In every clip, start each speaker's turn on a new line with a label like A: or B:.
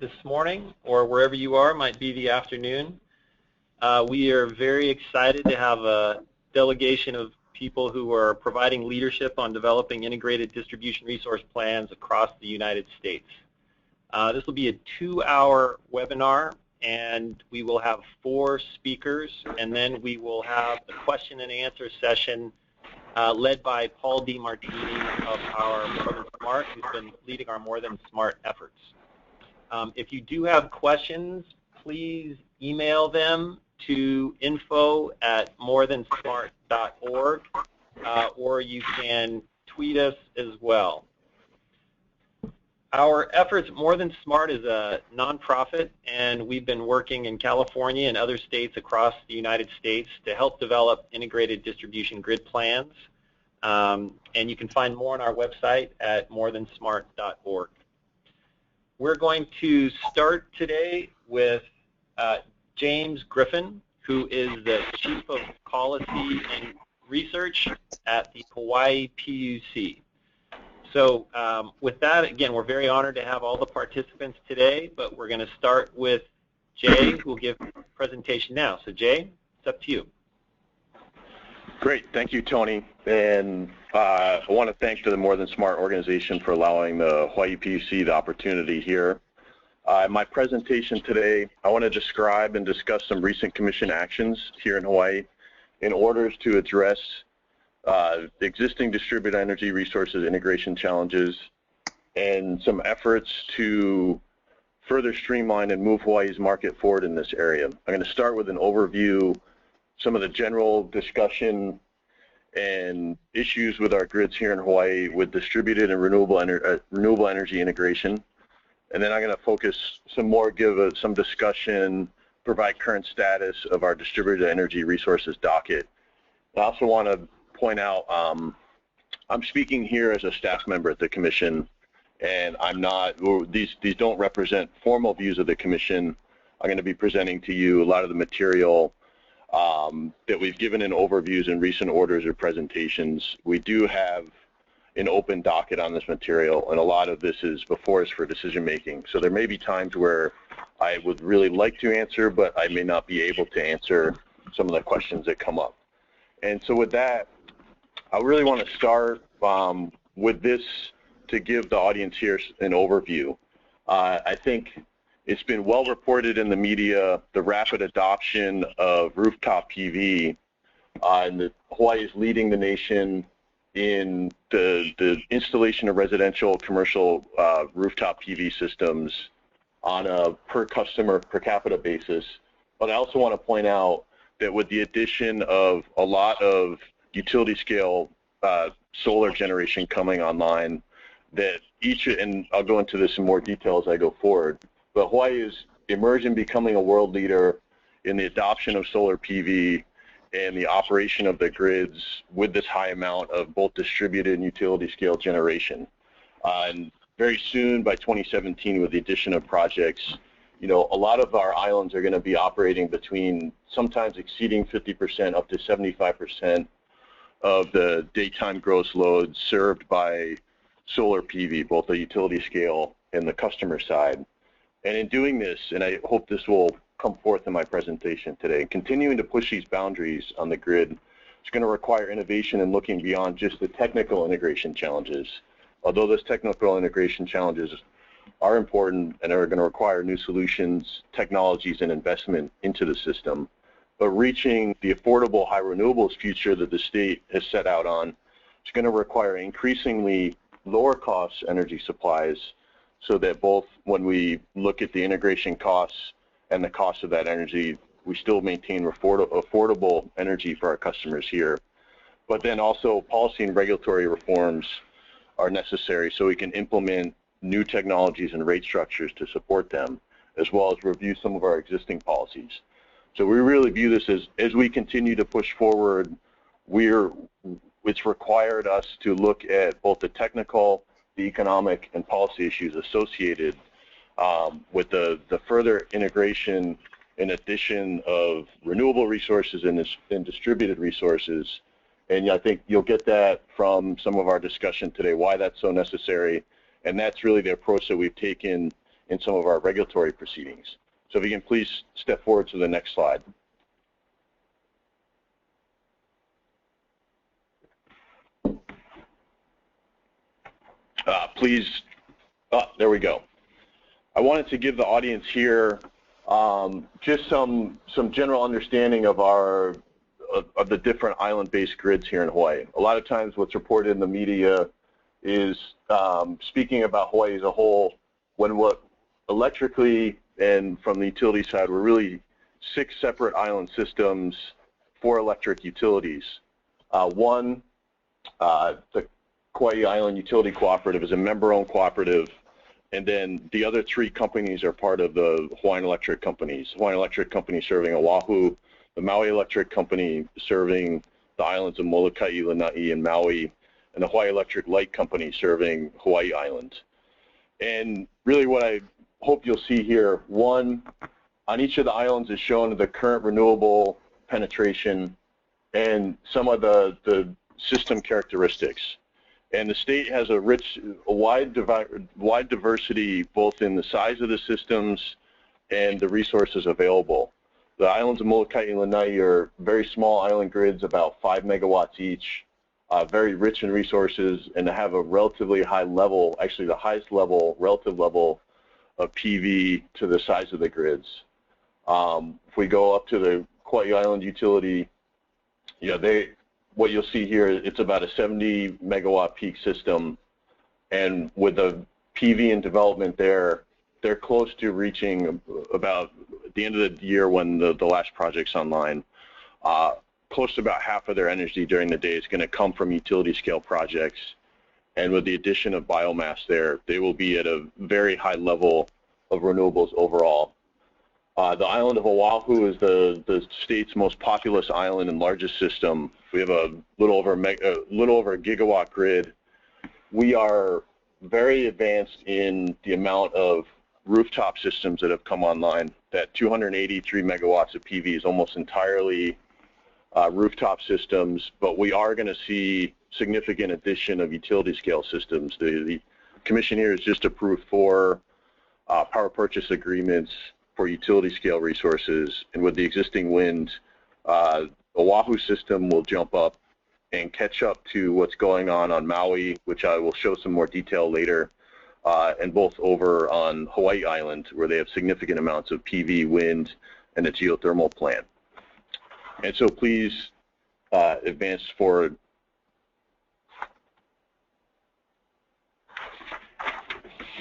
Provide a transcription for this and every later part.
A: this morning, or wherever you are, might be the afternoon. We are very excited to have a delegation of people who are providing leadership on developing integrated distribution resource plans across the United States. This will be a 2-hour webinar, and we will have 4 speakers, and then we will have a question and answer session led by Paul D. Martini of our More Than Smart, who's been leading our More Than Smart efforts. If you do have questions, please email them to info@morethansmart.org, or you can tweet us as well. Our efforts, More Than Smart is a nonprofit, and we've been working in California and other states across the United States to help develop integrated distribution grid plans. And you can find more on our website at morethansmart.org. We're going to start today with James Griffin, who is the Chief of Policy and Research at the Hawaii PUC. So with that, again, we're very honored to have all the participants today, but we're going to start with Jay, who will give a presentation now. So Jay, it's up to you.
B: Great, thank you, Tony. And I want to thank the More Than Smart organization for allowing the Hawaii PUC the opportunity here. In my presentation today, I want to describe and discuss some recent commission actions here in Hawaii in order to address existing distributed energy resources integration challenges and some efforts to further streamline and move Hawaii's market forward in this area. I'm going to start with an overview, some of the general discussion and issues with our grids here in Hawaii with distributed and renewable energy integration. And then I'm going to focus some more, give some discussion, provide current status of our distributed energy resources docket. I also want to point out, I'm speaking here as a staff member at the Commission, and I'm not, these don't represent formal views of the Commission. I'm going to be presenting to you a lot of the material that we've given in overviews in recent orders or presentations. We do have an open docket on this material, and a lot of this is before us for decision making. So there may be times where I would really like to answer, but I may not be able to answer some of the questions that come up. And so with that, I really want to start with this to give the audience here an overview. I think it's been well reported in the media, the rapid adoption of rooftop PV, and Hawaii is leading the nation in the installation of residential, commercial rooftop PV systems on a per customer, per capita basis. But I also want to point out that with the addition of a lot of utility scale solar generation coming online, that each, and I'll go into this in more detail as I go forward, but Hawaii is emerging, becoming a world leader in the adoption of solar PV and the operation of the grids with this high amount of both distributed and utility scale generation. And very soon, by 2017, with the addition of projects, you know, a lot of our islands are going to be operating between sometimes exceeding 50% up to 75% of the daytime gross load served by solar PV, both the utility scale and the customer side. And in doing this, and I hope this will come forth in my presentation today, continuing to push these boundaries on the grid, it's going to require innovation and looking beyond just the technical integration challenges. Although those technical integration challenges are important and are going to require new solutions, technologies, and investment into the system, but reaching the affordable high renewables future that the state has set out on, it's going to require increasingly lower cost energy supplies, so that both when we look at the integration costs and the cost of that energy, we still maintain affordable energy for our customers here. But then also policy and regulatory reforms are necessary so we can implement new technologies and rate structures to support them, as well as review some of our existing policies. So we really view this as we continue to push forward, it's required us to look at both the technical, the economic, and policy issues associated with the further integration and addition of renewable resources and distributed resources. And I think you'll get that from some of our discussion today, why that's so necessary. And that's really the approach that we've taken in some of our regulatory proceedings. So if you can please step forward to the next slide. There we go. I wanted to give the audience here just some general understanding of the different island-based grids here in Hawaii. A lot of times what's reported in the media is speaking about Hawaii as a whole, when what electrically and from the utility side were really 6 separate island systems for electric utilities. One, the Kauai Island Utility Cooperative is a member-owned cooperative, and then the other 3 companies are part of the Hawaiian Electric companies. Hawaiian Electric Company serving Oahu, the Maui Electric Company serving the islands of Molokai, Lanai, and Maui, and the Hawaii Electric Light Company serving Hawaii Island. And really what I hope you'll see here, one, on each of the islands is shown the current renewable penetration and some of the system characteristics. And the state has a wide diversity both in the size of the systems and the resources available. The islands of Molokai and Lanai are very small island grids, about 5 megawatts each, very rich in resources, and have a relatively high level, actually the highest relative level of PV to the size of the grids. If we go up to the Kauai Island Utility, what you'll see here, it's about a 70 megawatt peak system, and with the PV in development there, they're close to reaching about at the end of the year when the last project's online, close to about half of their energy during the day is going to come from utility scale projects, and with the addition of biomass there, they will be at a very high level of renewables overall. The island of Oahu is the state's most populous island and largest system. We have a little over a gigawatt grid. We are very advanced in the amount of rooftop systems that have come online. That 283 megawatts of PV is almost entirely rooftop systems, but we are going to see significant addition of utility scale systems. The Commission here has just approved 4 power purchase agreements for utility scale resources, and with the existing wind, Oahu system will jump up and catch up to what's going on Maui, which I will show some more detail later, and both over on Hawaii Island, where they have significant amounts of PV, wind, and a geothermal plant. And so please advance forward.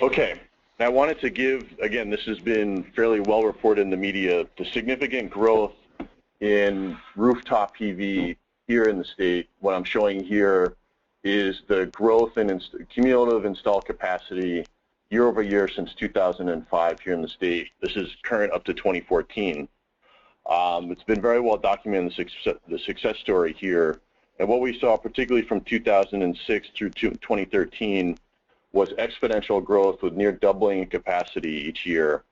B: Okay. I wanted to give, again, this has been fairly well reported in the media, the significant growth in rooftop PV here in the state. What I'm showing here is the growth in cumulative installed capacity year over year since 2005 here in the state. This is current up to 2014. It's been very well documented, the success story here. And what we saw, particularly from 2006 through 2013, was exponential growth with near doubling in capacity each year.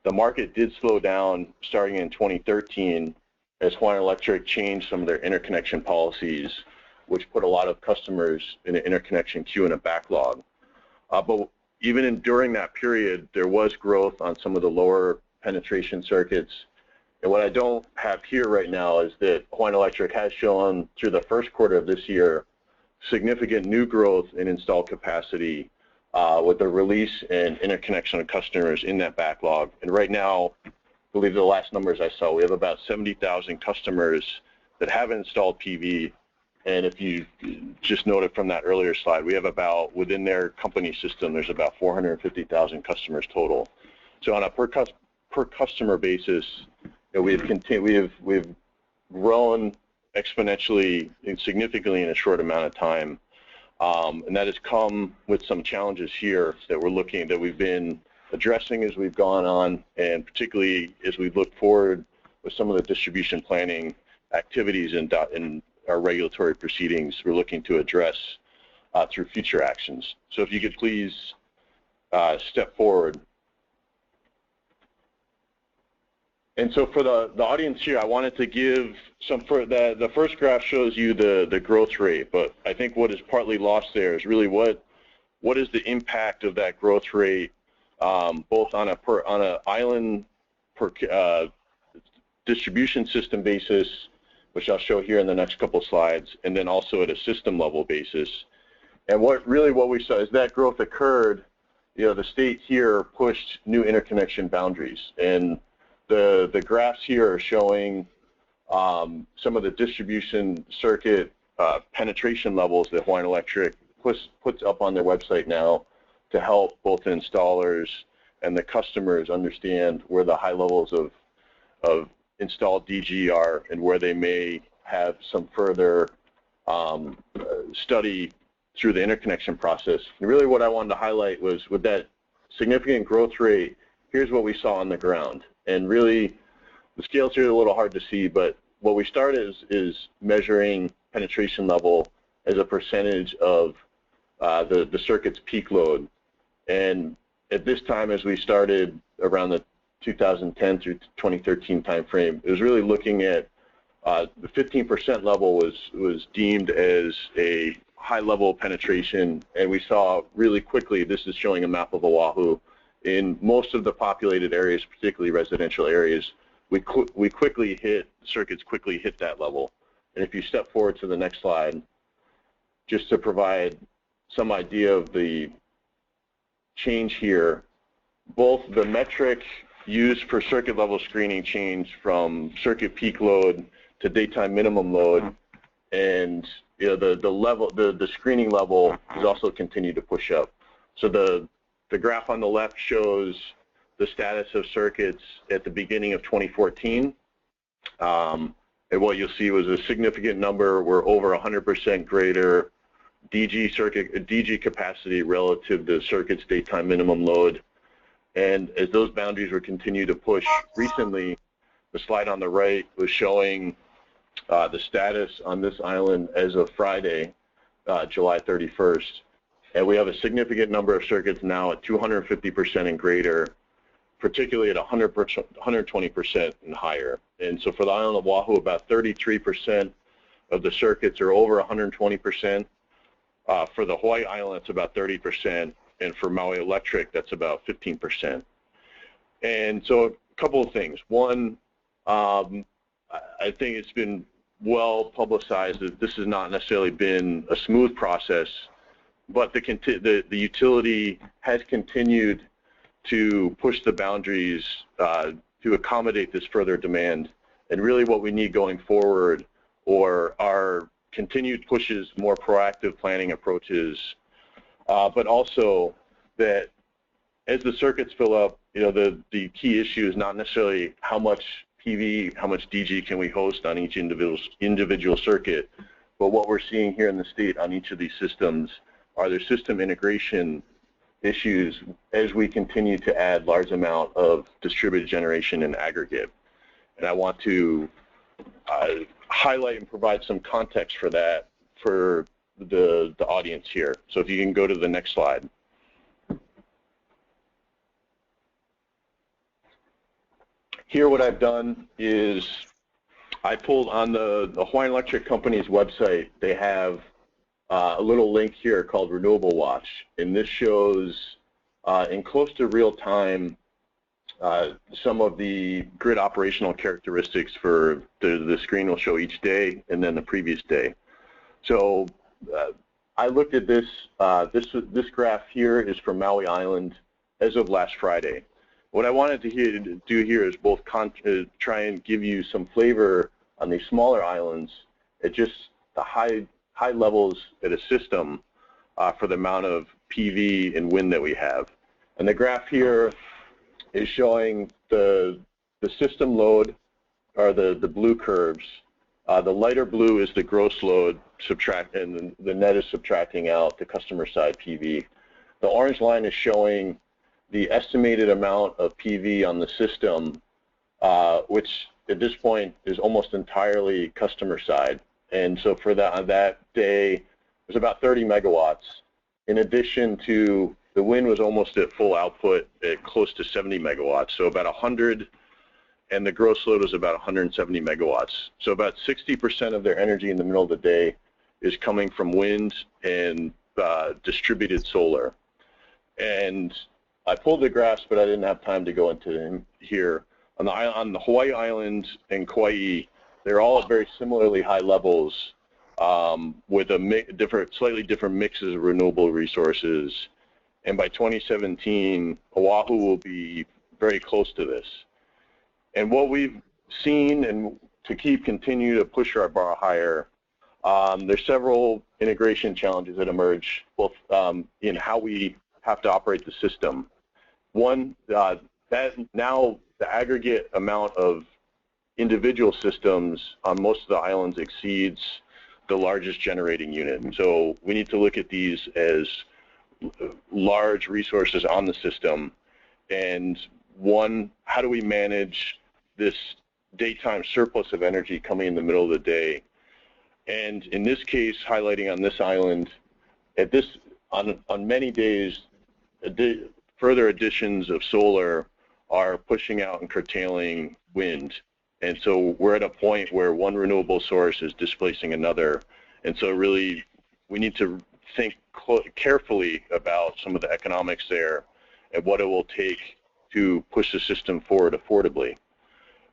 B: The market did slow down starting in 2013 as Hawaiian Electric changed some of their interconnection policies, which put a lot of customers in an interconnection queue and a backlog. But even during that period, there was growth on some of the lower penetration circuits. And what I don't have here right now is that Hawaiian Electric has shown through the first quarter of this year significant new growth in installed capacity with the release and interconnection of customers in that backlog. And right now, I believe the last numbers I saw, we have about 70,000 customers that have installed PV. And if you just noted from that earlier slide, we have about, within their company system, there's about 450,000 customers total. So on a per customer basis, we've grown exponentially and significantly in a short amount of time. And that has come with some challenges here that we've been addressing as we've gone on, and particularly as we look forward with some of the distribution planning activities in our regulatory proceedings we're looking to address through future actions. So if you could please step forward. And so for the audience here, I wanted to give some, the first graph shows you the growth rate, but I think what is partly lost there is really what is the impact of that growth rate both on a island distribution system basis, which I'll show here in the next couple slides, and then also at a system level basis. And what we saw is that growth occurred. The state here pushed new interconnection boundaries, and the graphs here are showing some of the distribution circuit penetration levels that Hawaiian Electric puts up on their website now to help both the installers and the customers understand where the high levels of installed DG are and where they may have some further study through the interconnection process. And really what I wanted to highlight was with that significant growth rate, here's what we saw on the ground. And really, the scales here are a little hard to see, but what we started is measuring penetration level as a percentage of the circuit's peak load. And at this time, as we started around the 2010 through 2013 timeframe, it was really looking at the 15% level was deemed as a high level of penetration, and we saw really quickly, this is showing a map of Oahu, in most of the populated areas, particularly residential areas, circuits quickly hit that level. And if you step forward to the next slide, just to provide some idea of the change here, both the metric used for circuit level screening changed from circuit peak load to daytime minimum load, and the screening level has also continued to push up. So the graph on the left shows the status of circuits at the beginning of 2014, and what you'll see was a significant number were over 100% greater DG capacity relative to circuit's daytime minimum load. And as those boundaries were continued to push recently, the slide on the right was showing the status on this island as of Friday, July 31st. And we have a significant number of circuits now at 250% and greater, particularly at 120% and higher. And so for the island of Oahu, about 33% of the circuits are over 120%. For the Hawaii Island, it's about 30%. And for Maui Electric, that's about 15%. And so a couple of things. One, I think it's been well publicized that this has not necessarily been a smooth process, but the utility has continued to push the boundaries to accommodate this further demand. And really what we need going forward are continued pushes, more proactive planning approaches, but also that as the circuits fill up, the key issue is not necessarily how much PV, how much DG can we host on each individual circuit, but what we're seeing here in the state on each of these systems are there system integration issues as we continue to add large amount of distributed generation in aggregate. And I want to highlight and provide some context for that for the audience here. So if you can go to the next slide. Here what I've done is I pulled on the Hawaiian Electric Company's website. They have a little link here called Renewable Watch, and this shows in close to real time some of the grid operational characteristics for the screen will show each day and then the previous day. So I looked at this. This graph here is from Maui Island as of last Friday. What I wanted to do here is both try and give you some flavor on these smaller islands at just the high levels at a system for the amount of PV and wind that we have. And the graph here is showing the system load, or the blue curves. The lighter blue is the gross load, and the net is subtracting out the customer side PV. The orange line is showing the estimated amount of PV on the system, which at this point is almost entirely customer side. And so for that day, it was about 30 megawatts. In addition to the wind was almost at full output at close to 70 megawatts, so about 100, and the gross load was about 170 megawatts. So about 60% of their energy in the middle of the day is coming from wind and distributed solar. And I pulled the graphs, but I didn't have time to go into them here. On the Hawaii Islands and Kauai, they're all at very similarly high levels with a slightly different mixes of renewable resources. And by 2017, Oahu will be very close to this. And what we've seen, and to continue to push our bar higher, there's several integration challenges that emerge, both in how we have to operate the system. One, that now the aggregate amount of individual systems on most of the islands exceeds the largest generating unit. So we need to look at these as large resources on the system. And one, how do we manage this daytime surplus of energy coming in the middle of the day? And in this case, highlighting on this island, on many days, further additions of solar are pushing out and curtailing wind. And so we're at a point where one renewable source is displacing another. And so really, we need to think carefully about some of the economics there and what it will take to push the system forward affordably.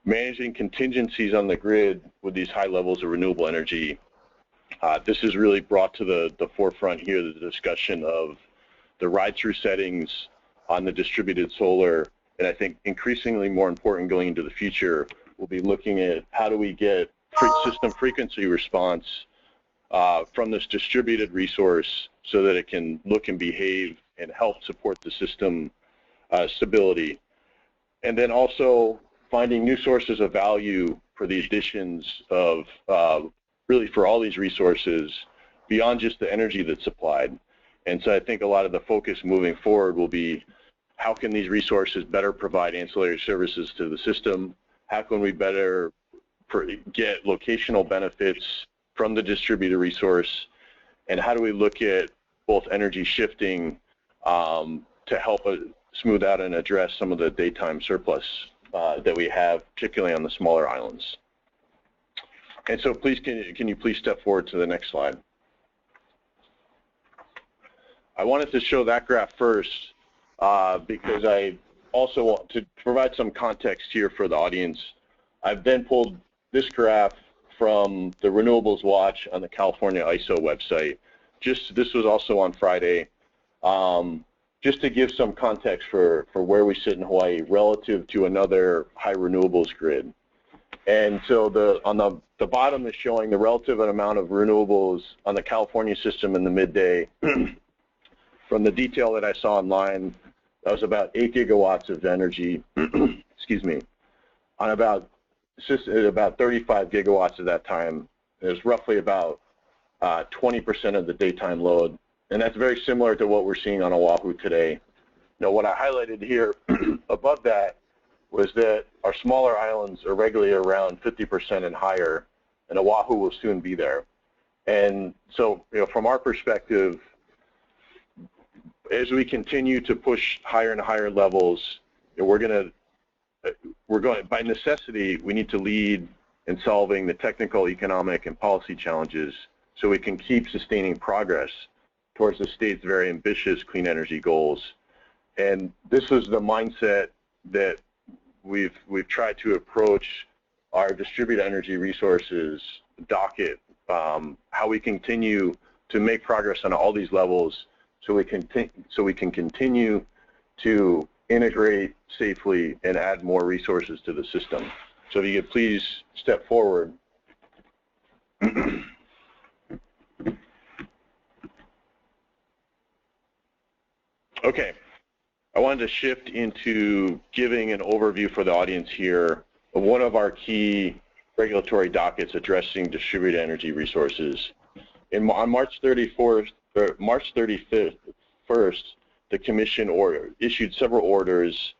B: Managing contingencies on the grid with these high levels of renewable energy, this is really brought to the forefront here, the discussion of the ride-through settings on the distributed solar. And I think increasingly more important going into the future, we'll be looking at how do we get system frequency response from this distributed resource so that it can look and behave and help support the system stability. And then also finding new sources of value for the additions of really for all these resources beyond just the energy that's supplied. And so I think a lot of the focus moving forward will be how can these resources better provide ancillary services to the system? How can we better get locational benefits from the distributed resource? And how do we look at both energy shifting to help smooth out and address some of the daytime surplus that we have, particularly on the smaller islands? And so please, can you please step forward to the next slide? I wanted to show that graph first because I also want to provide some context here for the audience. I've then pulled this graph from the Renewables Watch on the California ISO website. This was also on Friday, just to give some context for where we sit in Hawaii relative to another high renewables grid. And so on the bottom is showing the relative amount of renewables on the California system in the midday. From the detail that I saw online, that was about 8 gigawatts of energy, excuse me, on about 35 gigawatts at that time. It was roughly about 20% of the daytime load. And that's very similar to what we're seeing on Oahu today. Now, what I highlighted here above that was that our smaller islands are regularly around 50% and higher, and Oahu will soon be there. And so, from our perspective, as we continue to push higher and higher levels, we're going by necessity, we need to lead in solving the technical, economic, and policy challenges so we can keep sustaining progress towards the state's very ambitious clean energy goals. And this is the mindset that we've tried to approach our distributed energy resources docket, how we continue to make progress on all these levels so we can continue to integrate safely and add more resources to the system. So if you could please step forward. Okay, I wanted to shift into giving an overview for the audience here of one of our key regulatory dockets addressing distributed energy resources. On March 35th, the Commission issued several orders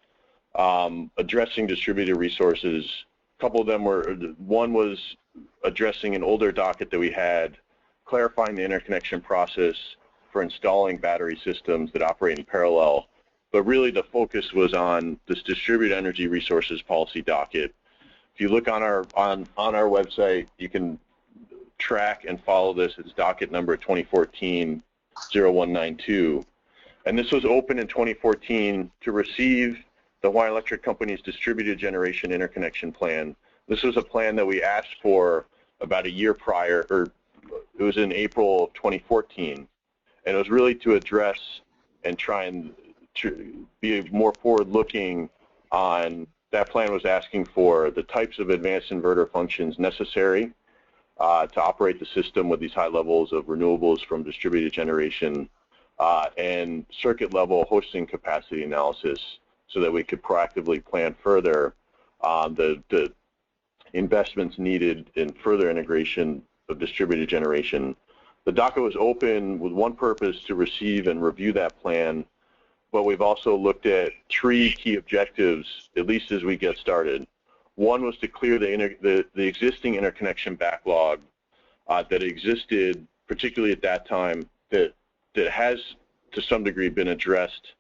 B: addressing distributed resources. A couple of them one was addressing an older docket that we had, clarifying the interconnection process for installing battery systems that operate in parallel. But really the focus was on this distributed energy resources policy docket. If you look on our website, you can track and follow this. It's docket number 2014-0192. And this was open in 2014 to receive the Hawaiian Electric Company's distributed generation interconnection plan. This was a plan that we asked for about a year prior, or it was in April of 2014. And it was really to address and try and to be more forward-looking on that plan was asking for the types of advanced inverter functions necessary to operate the system with these high levels of renewables from distributed generation and circuit level hosting capacity analysis so that we could proactively plan further the investments needed in further integration of distributed generation. The docket was open with one purpose, to receive and review that plan, but we've also looked at 3 key objectives, at least as we get started. One was to clear the existing interconnection backlog that existed, particularly at that time, that has to some degree been addressed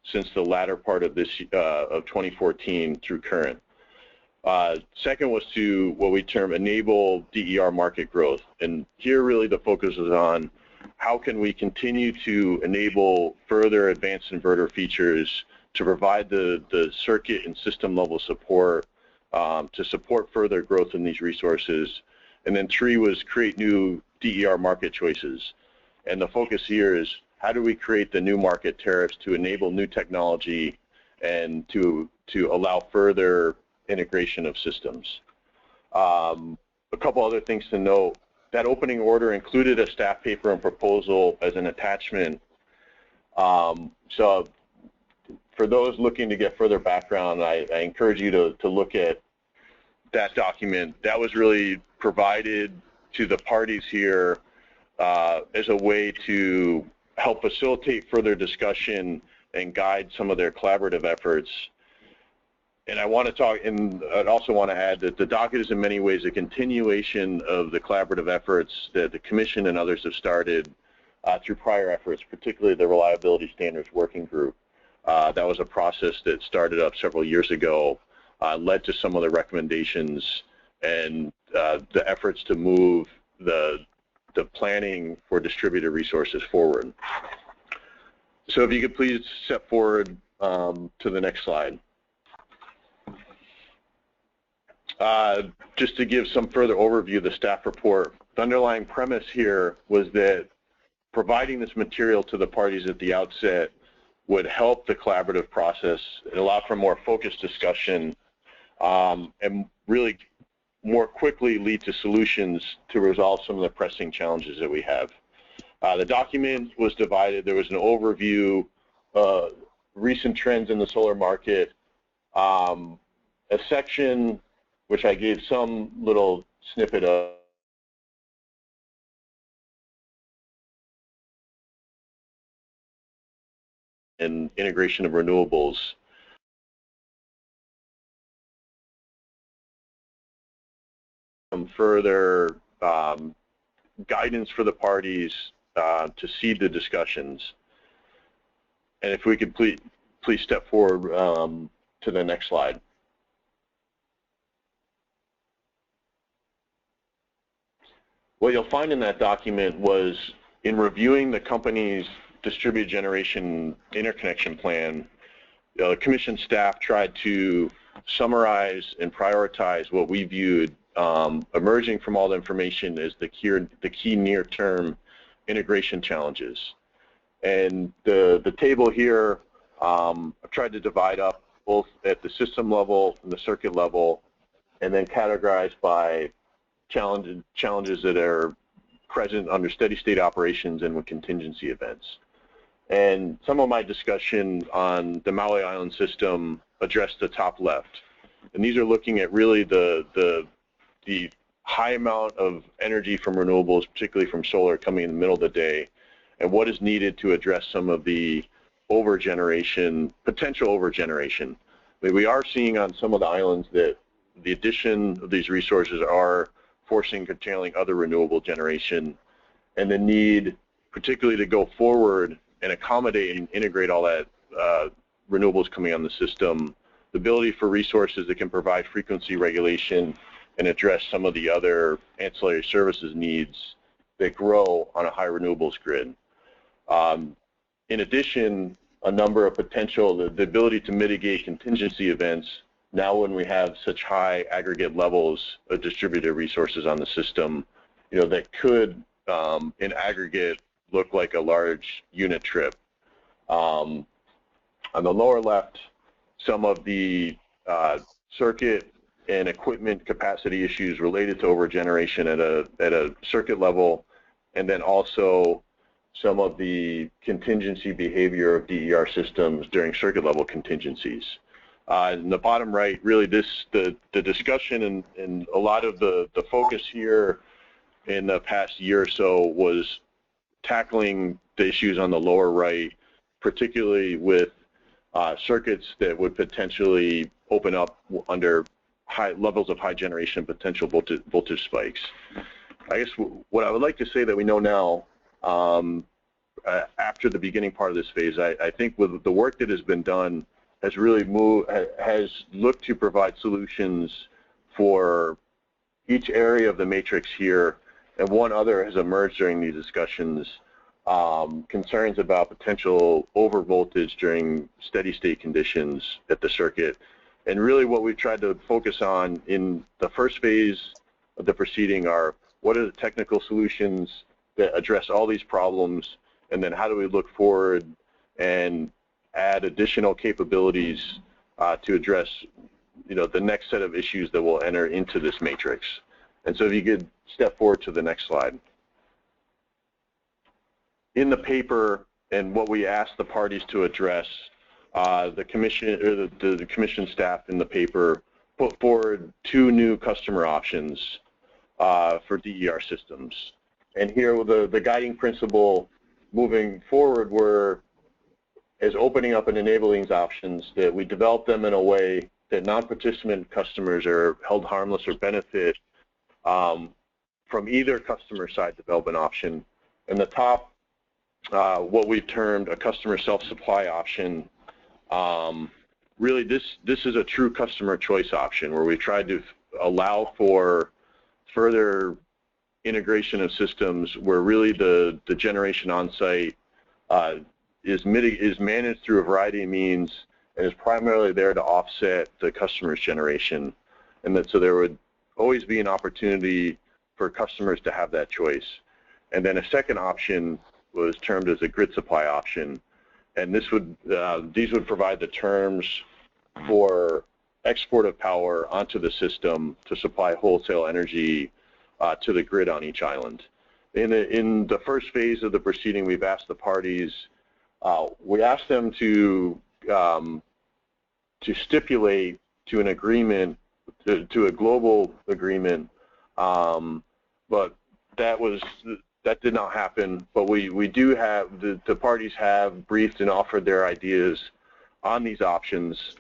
B: since the latter part of this of 2014 through current. Second was to what we term enable DER market growth, and here really the focus is on how can we continue to enable further advanced inverter features to provide the circuit and system level support to support further growth in these resources. And then 3 was create new DER market choices. And the focus here is how do we create the new market tariffs to enable new technology and to allow further integration of systems. A couple other things to note. That opening order included a staff paper and proposal as an attachment. So for those looking to get further background, I encourage you to look at that document. That was really provided to the parties here as a way to help facilitate further discussion and guide some of their collaborative efforts. And I want to talk, and I'd also want to add that the docket is in many ways a continuation of the collaborative efforts that the Commission and others have started through prior efforts, particularly the Reliability Standards Working Group. That was a process that started up several years ago, led to some of the recommendations and the efforts to move the planning for distributed resources forward. So if you could please step forward to the next slide. Just to give some further overview of the staff report, the underlying premise here was that providing this material to the parties at the outset would help the collaborative process and allow for more focused discussion and really more quickly lead to solutions to resolve some of the pressing challenges that we have. The document was divided. There was an overview, recent trends in the solar market, a section which I gave some little snippet of, and integration of renewables. Some further guidance for the parties to seed the discussions. And if we could please step forward to the next slide. What you'll find in that document was, in reviewing the company's distributed generation interconnection plan, the Commission staff tried to summarize and prioritize what we viewed emerging from all the information as the key near-term integration challenges. And the table here, I've tried to divide up both at the system level and the circuit level, and then categorized by challenges that are present under steady state operations and with contingency events. And some of my discussion on the Maui Island system addressed the top left. And these are looking at really the high amount of energy from renewables, particularly from solar, coming in the middle of the day, and what is needed to address some of the potential overgeneration. I mean, we are seeing on some of the islands that the addition of these resources are forcing curtailing other renewable generation, and the need particularly to go forward and accommodate and integrate all that renewables coming on the system, the ability for resources that can provide frequency regulation and address some of the other ancillary services needs that grow on a high renewables grid. in addition, a number of potential, the ability to mitigate contingency events now when we have such high aggregate levels of distributed resources on the system, that could, in aggregate, look like a large unit trip. On the lower left, some of the circuit and equipment capacity issues related to overgeneration at a circuit level, and then also some of the contingency behavior of DER systems during circuit level contingencies. In the bottom right, really the discussion and a lot of the focus here in the past year or so was tackling the issues on the lower right, particularly with circuits that would potentially open up under high levels of high generation potential voltage spikes. I guess what I would like to say that we know now, after the beginning part of this phase, I think with the work that has been done has really has looked to provide solutions for each area of the matrix here, and one other has emerged during these discussions, concerns about potential overvoltage during steady state conditions at the circuit. And really what we've tried to focus on in the first phase of the proceeding are what are the technical solutions that address all these problems, and then how do we look forward and add additional capabilities to address the next set of issues that will enter into this matrix. And so if you could step forward to the next slide. In the paper and what we asked the parties to address, the commission or the commission staff in the paper put forward 2 new customer options for DER systems. And here the guiding principle moving forward as opening up and enabling options, that we develop them in a way that non-participant customers are held harmless or benefit from either customer side development option. And the top, what we've termed a customer self-supply option, really this is a true customer choice option where we tried to allow for further integration of systems where really the generation on site is managed through a variety of means and is primarily there to offset the customer's generation, and that so there would always be an opportunity for customers to have that choice. And then a second option was termed as a grid supply option, and these would provide the terms for export of power onto the system to supply wholesale energy to the grid on each island. In the first phase of the proceeding, we've asked the parties, we asked them to stipulate to an agreement, to a global agreement, but that did not happen. But we do have, the parties have briefed and offered their ideas on these options.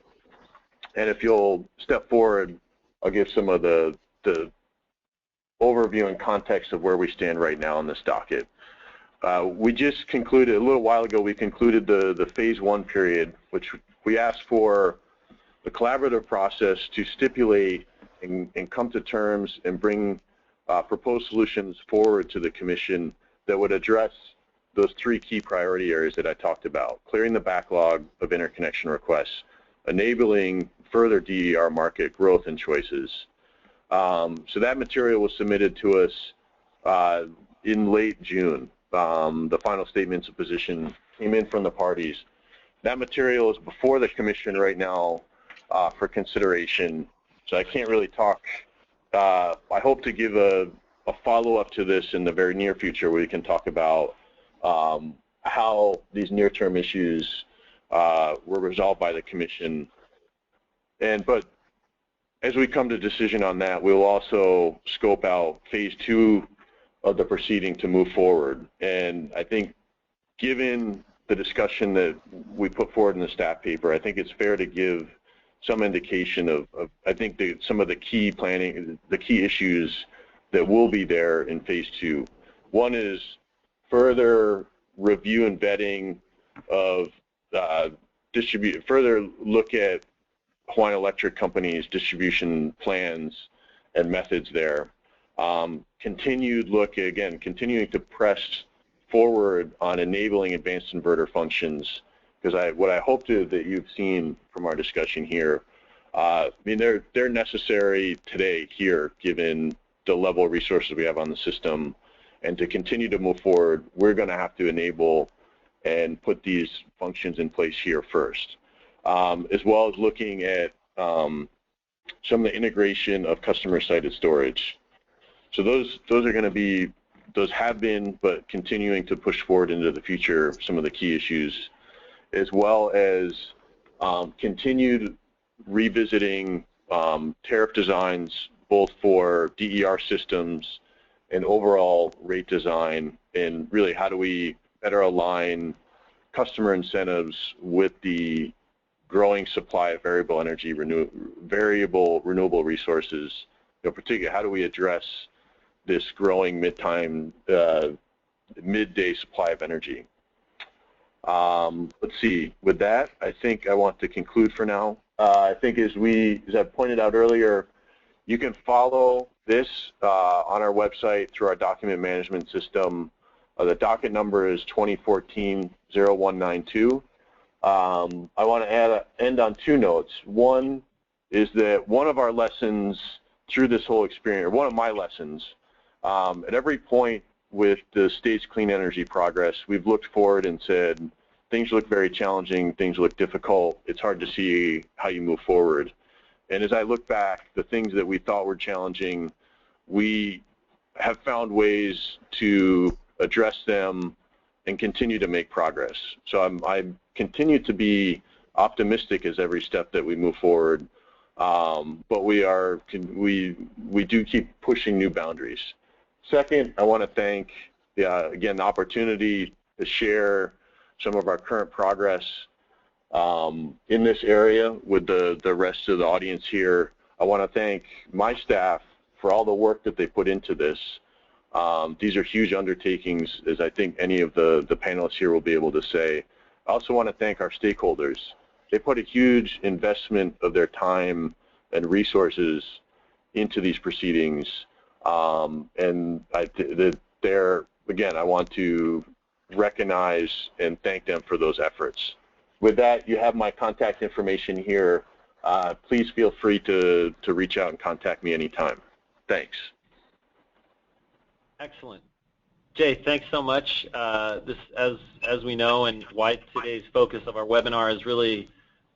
B: And if you'll step forward, I'll give some of the overview and context of where we stand right now on this docket. We just concluded, a little while ago, we concluded the phase 1 period, which we asked for the collaborative process to stipulate and come to terms and bring proposed solutions forward to the Commission that would address those 3 key priority areas that I talked about: clearing the backlog of interconnection requests, enabling further DER market growth and choices. So that material was submitted to us in late June. The final statements of position came in from the parties. That material is before the Commission right now for consideration, so I can't really talk. I hope to give a follow-up to this in the very near future where we can talk about how these near-term issues were resolved by the Commission. But as we come to decision on that, we'll also scope out phase 2 of the proceeding to move forward. And I think given the discussion that we put forward in the staff paper, I think it's fair to give some indication of I think some of the key planning, the key issues that will be there in phase 2. One is further review and vetting of further look at Hawaiian Electric Company's distribution plans and methods there. Continued look, again, continuing to press forward on enabling advanced inverter functions, because what I hope that you've seen from our discussion here, I mean, they're necessary today here, given the level of resources we have on the system. And to continue to move forward, we're going to have to enable and put these functions in place here first, as well as looking at some of the integration of customer-sited storage. So those are going to be, those have been, but continuing to push forward into the future, some of the key issues, as well as continued revisiting tariff designs, both for DER systems and overall rate design, and really how do we better align customer incentives with the growing supply of variable energy, renewable resources. You know, particularly, how do we address this growing midday supply of energy? Let's see. With that, I think I want to conclude for now. I think as I pointed out earlier, you can follow this on our website through our document management system. The docket number is 2014-0192. I want to end on two notes. One is that one of our lessons through this whole experience, or one of my lessons, at every point with the state's clean energy progress, we've looked forward and said, things look very challenging, things look difficult, it's hard to see how you move forward. And as I look back, the things that we thought were challenging, we have found ways to address them and continue to make progress. So I continue to be optimistic as every step that we move forward, but we do keep pushing new boundaries. Second, I want to thank, again, the opportunity to share some of our current progress in this area with the rest of the audience here. I want to thank my staff for all the work that they put into this. These are huge undertakings, as I think any of the panelists here will be able to say. I also want to thank our stakeholders. They put a huge investment of their time and resources into these proceedings, and again, I want to recognize and thank them for those efforts. With that, you have my contact information here. Please feel free to reach out and contact me anytime. Thanks.
A: Excellent. Jay, thanks so much. This, as we know, and why today's focus of our webinar is really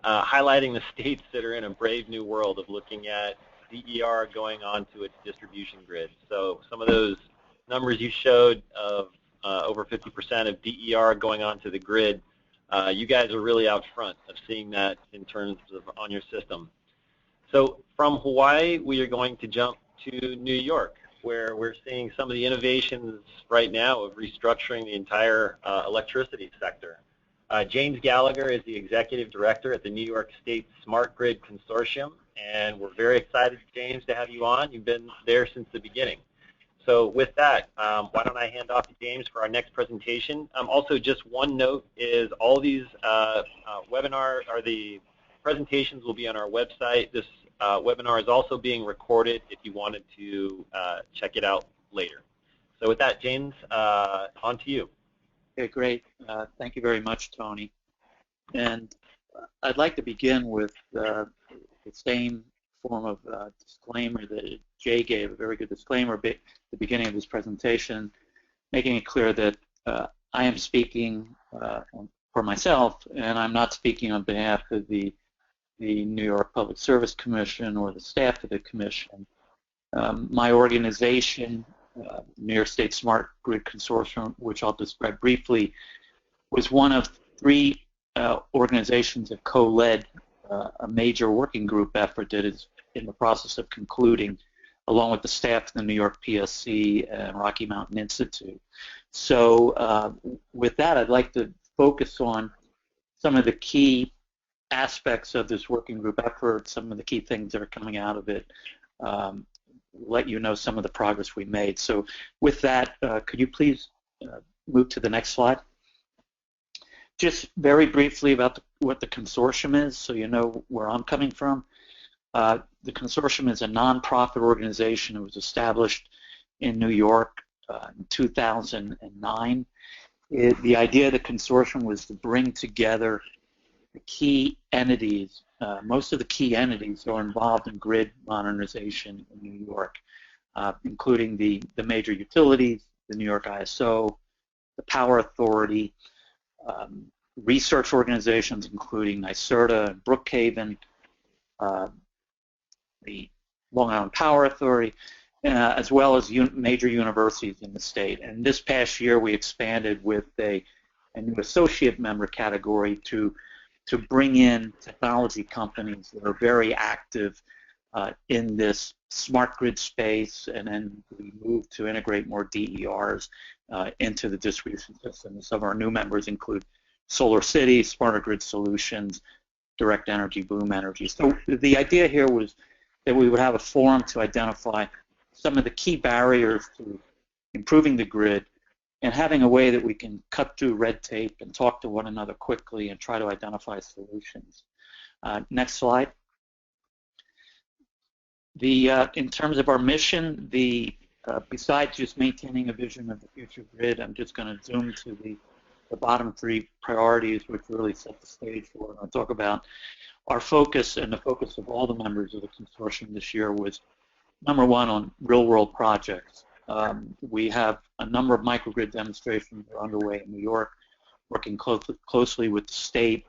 A: highlighting the states that are in a brave new world of looking at DER going onto its distribution grid. So some of those numbers you showed of over 50% of DER going onto the grid, you guys are really out front of seeing that in terms of on your system. So from Hawaii, we are going to jump to New York, where we're seeing some of the innovations right now of restructuring the entire electricity sector. James Gallagher is the Executive Director at the New York State Smart Grid Consortium, and we're very excited, James, to have you on. You've been there since the beginning. So with that, why don't I hand off to James for our next presentation. Also, just one note is all these webinar, or the presentations will be on our website. This webinar is also being recorded if you wanted to check it out later. So with that, James, on to you.
C: Okay, great. Thank you very much, Tony. And I'd like to begin with the same form of disclaimer that Jay gave, a very good disclaimer at the beginning of this presentation, making it clear that I am speaking for myself, and I'm not speaking on behalf of the New York Public Service Commission or the staff of the commission. My organization, New York State Smart Grid Consortium, which I'll describe briefly, was one of three organizations that co-led a major working group effort that is in the process of concluding, along with the staff of the New York PSC and Rocky Mountain Institute. So with that, I'd like to focus on some of the key aspects of this working group effort, some of the key things that are coming out of it, let you know some of the progress we made. So with that, could you please move to the next slide? Just very briefly about what the consortium is, so you know where I'm coming from. The consortium is a nonprofit organization. It was established in New York in 2009. The idea of the consortium was to bring together the key entities. Most of the key entities are involved in grid modernization in New York, including the major utilities, the New York ISO, the Power Authority, research organizations including NYSERDA and Brookhaven, the Long Island Power Authority, as well as major universities in the state. And this past year we expanded with a new associate member category to bring in technology companies that are very active in this smart grid space, and then we moved to integrate more DERs into the distribution system. Some of our new members include Solar City, Smarter Grid Solutions, Direct Energy, Boom Energy. So the idea here was that we would have a forum to identify some of the key barriers to improving the grid and having a way that we can cut through red tape and talk to one another quickly and try to identify solutions. Next slide. In terms of our mission, besides just maintaining a vision of the future grid, I'm just going to zoom to the bottom three priorities, which really set the stage for what I'll talk about. Our focus, and the focus of all the members of the consortium this year, was number one on real-world projects. We have a number of microgrid demonstrations that are underway in New York, working closely with the state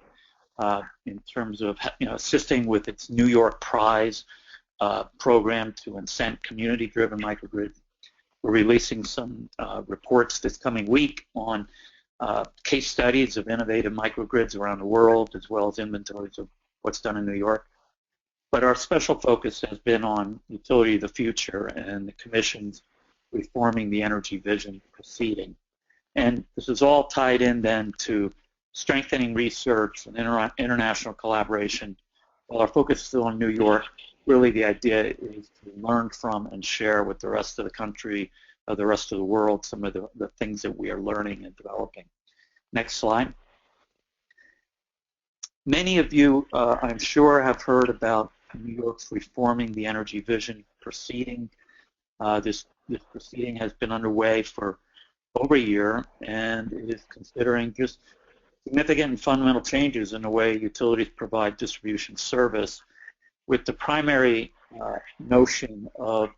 C: in terms of assisting with its New York Prize program to incent community-driven microgrids. We're releasing some reports this coming week on case studies of innovative microgrids around the world, as well as inventories of what's done in New York. But our special focus has been on utility of the future and the Commission's Reforming the Energy Vision proceeding. And this is all tied in then to strengthening research and international collaboration. While our focus is still on New York, really the idea is to learn from and share with the rest of the country, the rest of the world, some of the things that we are learning and developing. Next slide. Many of you, I'm sure, have heard about New York's Reforming the Energy Vision proceeding. This proceeding has been underway for over a year, and it is considering just significant and fundamental changes in the way utilities provide distribution service, with the primary notion of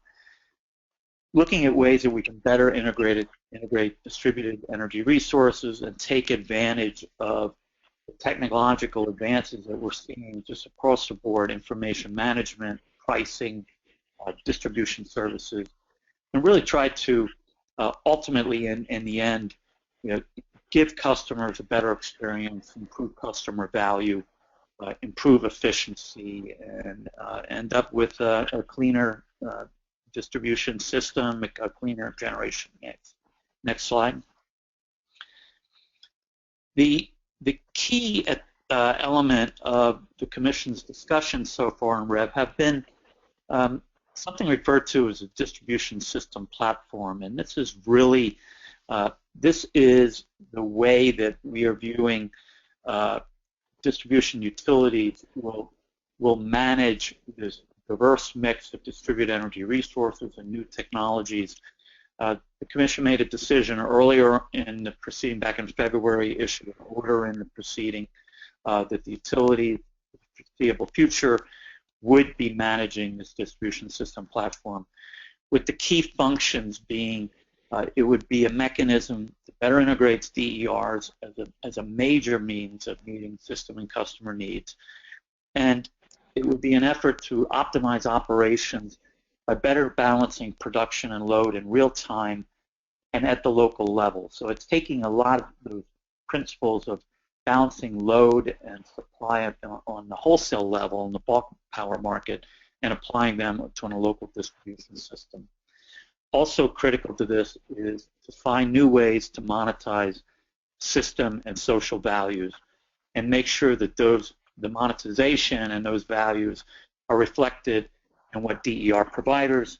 C: looking at ways that we can better integrate distributed energy resources and take advantage of the technological advances that we're seeing just across the board: information management, pricing, distribution services, and really try to ultimately, in the end, give customers a better experience, improve customer value, improve efficiency, and end up with a cleaner distribution system, a cleaner generation mix. Next slide. The key element of the Commission's discussion so far in REV have been something referred to as a distribution system platform, and this is really this is the way that we are viewing distribution utilities will manage this diverse mix of distributed energy resources and new technologies. The Commission made a decision earlier in the proceeding, back in February, issued an order in the proceeding that the utility, for the foreseeable future, would be managing this distribution system platform, with the key functions being it would be a mechanism that better integrates DERs as a major means of meeting system and customer needs. And it would be an effort to optimize operations by better balancing production and load in real time and at the local level. So it's taking a lot of those principles of balancing load and supply on the wholesale level in the bulk power market and applying them to a local distribution system. Also critical to this is to find new ways to monetize system and social values and make sure that the monetization and those values are reflected in what DER providers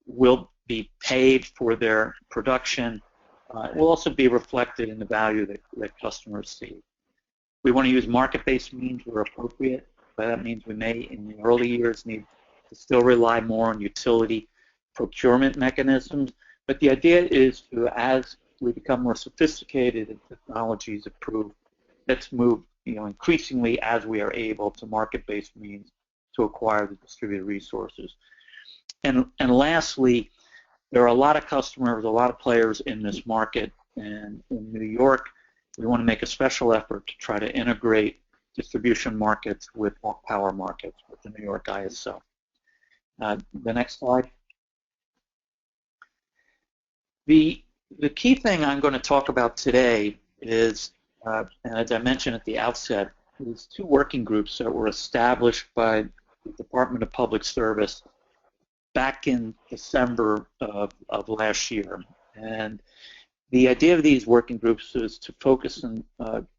C: will be paid for their production. It will also be reflected in the value that customers see. We want to use market-based means where appropriate, but that means we may, in the early years, need to still rely more on utility procurement mechanisms, but the idea is to, as we become more sophisticated and technologies improve, let's move, increasingly as we are able to market-based means to acquire the distributed resources. And lastly, there are a lot of customers, a lot of players in this market, and in New York, we want to make a special effort to try to integrate distribution markets with power markets with the New York ISO. The next slide. The key thing I'm going to talk about today is, and as I mentioned at the outset, these two working groups that were established by the Department of Public Service back in December of last year. And the idea of these working groups is to focus on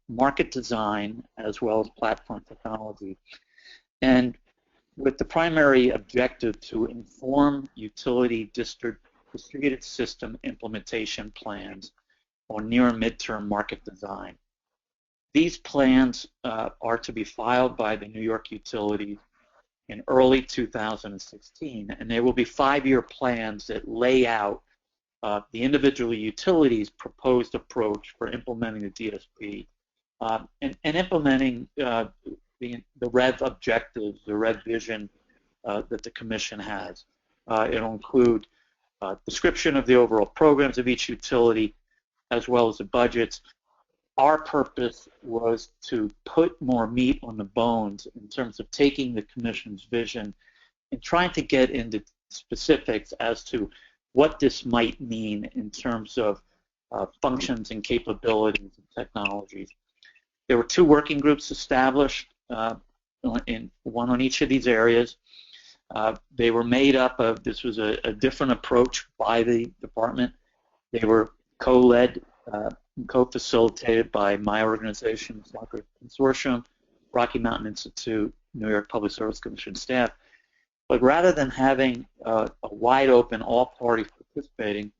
C: market design as well as platform technology, and with the primary objective to inform utility distributed system implementation plans on near and midterm market design. These plans are to be filed by the New York utilities in early 2016, and they will be 5-year plans that lay out the individual utilities' proposed approach for implementing the DSP and implementing the REV objectives, the REV vision that the Commission has. It'll include description of the overall programs of each utility as well as the budgets. Our purpose was to put more meat on the bones in terms of taking the Commission's vision and trying to get into specifics as to what this might mean in terms of functions and capabilities and technologies. There were 2 working groups established, one on each of these areas. They were made up of, this was a different approach by the department. They were co-led, co-facilitated by my organization, Consortium, Rocky Mountain Institute, New York Public Service Commission staff. But rather than having a wide open, all parties participating,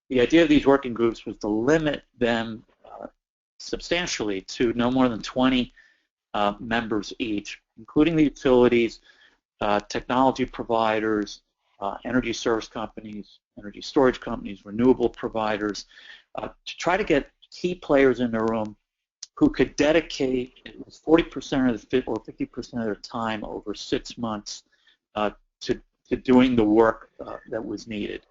C: the idea of these working groups was to limit them substantially to no more than 20 members each, including the utilities, technology providers, energy service companies, energy storage companies, renewable providers, to try to get key players in the room who could dedicate, it was 40% of the, or 50% of their time over 6 months to doing the work that was needed.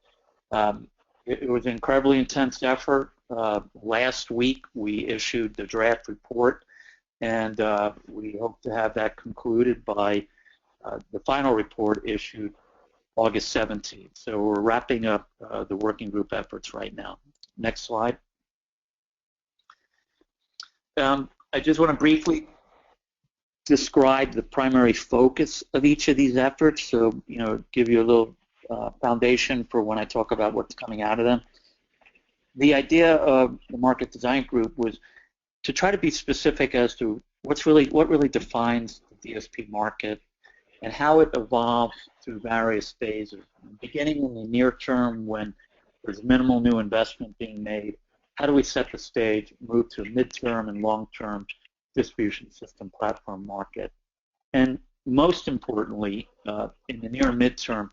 C: It was an incredibly intense effort. Last week we issued the draft report, and we hope to have that concluded by the final report issued August 17th. So we're wrapping up the working group efforts right now. Next slide. I just want to briefly describe the primary focus of each of these efforts, so give you a little foundation for when I talk about what's coming out of them. The idea of the market design group was to try to be specific as to what really defines the DSP market and how it evolves through various phases. Beginning in the near term, when there's minimal new investment being made, how do we set the stage, move to a midterm and long-term distribution system platform market? And most importantly, in the near midterm,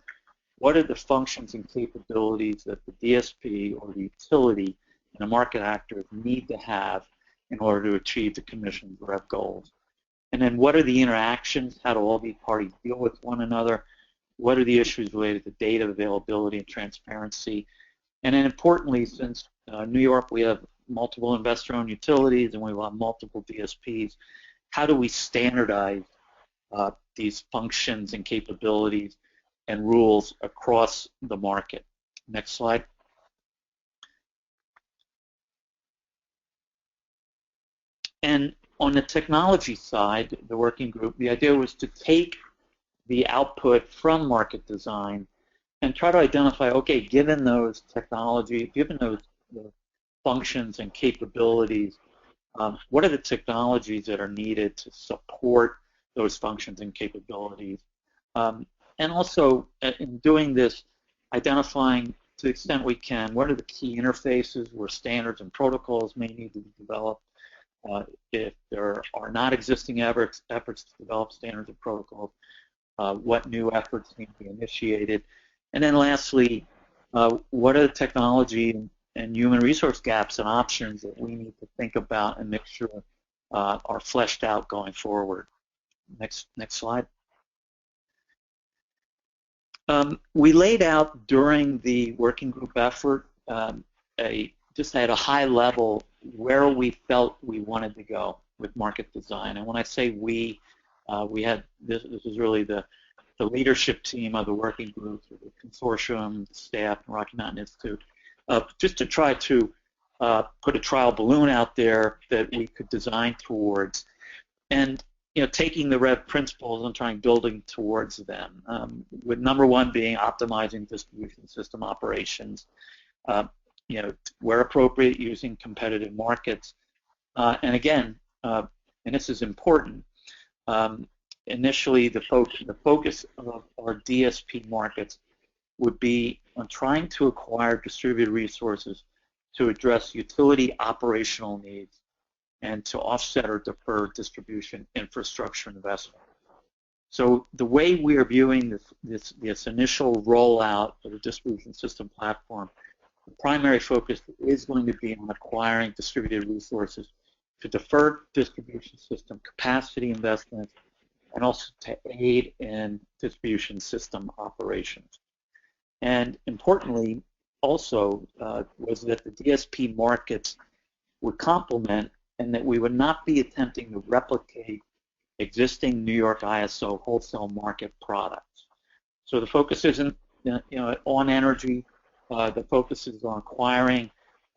C: what are the functions and capabilities that the DSP or the utility and the market actors need to have in order to achieve the Commission's REV goals? And then what are the interactions? How do all these parties deal with one another? What are the issues related to data availability and transparency? And then importantly, since New York, we have multiple investor-owned utilities and we have multiple DSPs, how do we standardize these functions and capabilities and rules across the market? Next slide. And on the technology side, the working group, the idea was to take the output from market design and try to identify, okay, given those technology, given those functions and capabilities, what are the technologies that are needed to support those functions and capabilities? And also, in doing this, identifying to the extent we can, what are the key interfaces where standards and protocols may need to be developed? If there are not existing efforts to develop standards and protocols, what new efforts need to be initiated? And then lastly, what are the technology and human resource gaps and options that we need to think about and make sure are fleshed out going forward? Next slide. We laid out during the working group effort just at a high level where we felt we wanted to go with market design. And when I say we had this is really the leadership team of the working group, the consortium, the staff, and Rocky Mountain Institute, just to try to put a trial balloon out there that we could design towards, and taking the REV principles and trying building towards them. With number one being optimizing distribution system operations, where appropriate, using competitive markets, and again, and this is important. Initially, the focus of our DSP markets would be on trying to acquire distributed resources to address utility operational needs and to offset or defer distribution infrastructure investment. So the way we are viewing this initial rollout of the distribution system platform, the primary focus is going to be on acquiring distributed resources to defer distribution system capacity investments and also to aid in distribution system operations. And importantly, also, was that the DSP markets would complement and that we would not be attempting to replicate existing New York ISO wholesale market products. So the focus isn't on energy. The focus is on acquiring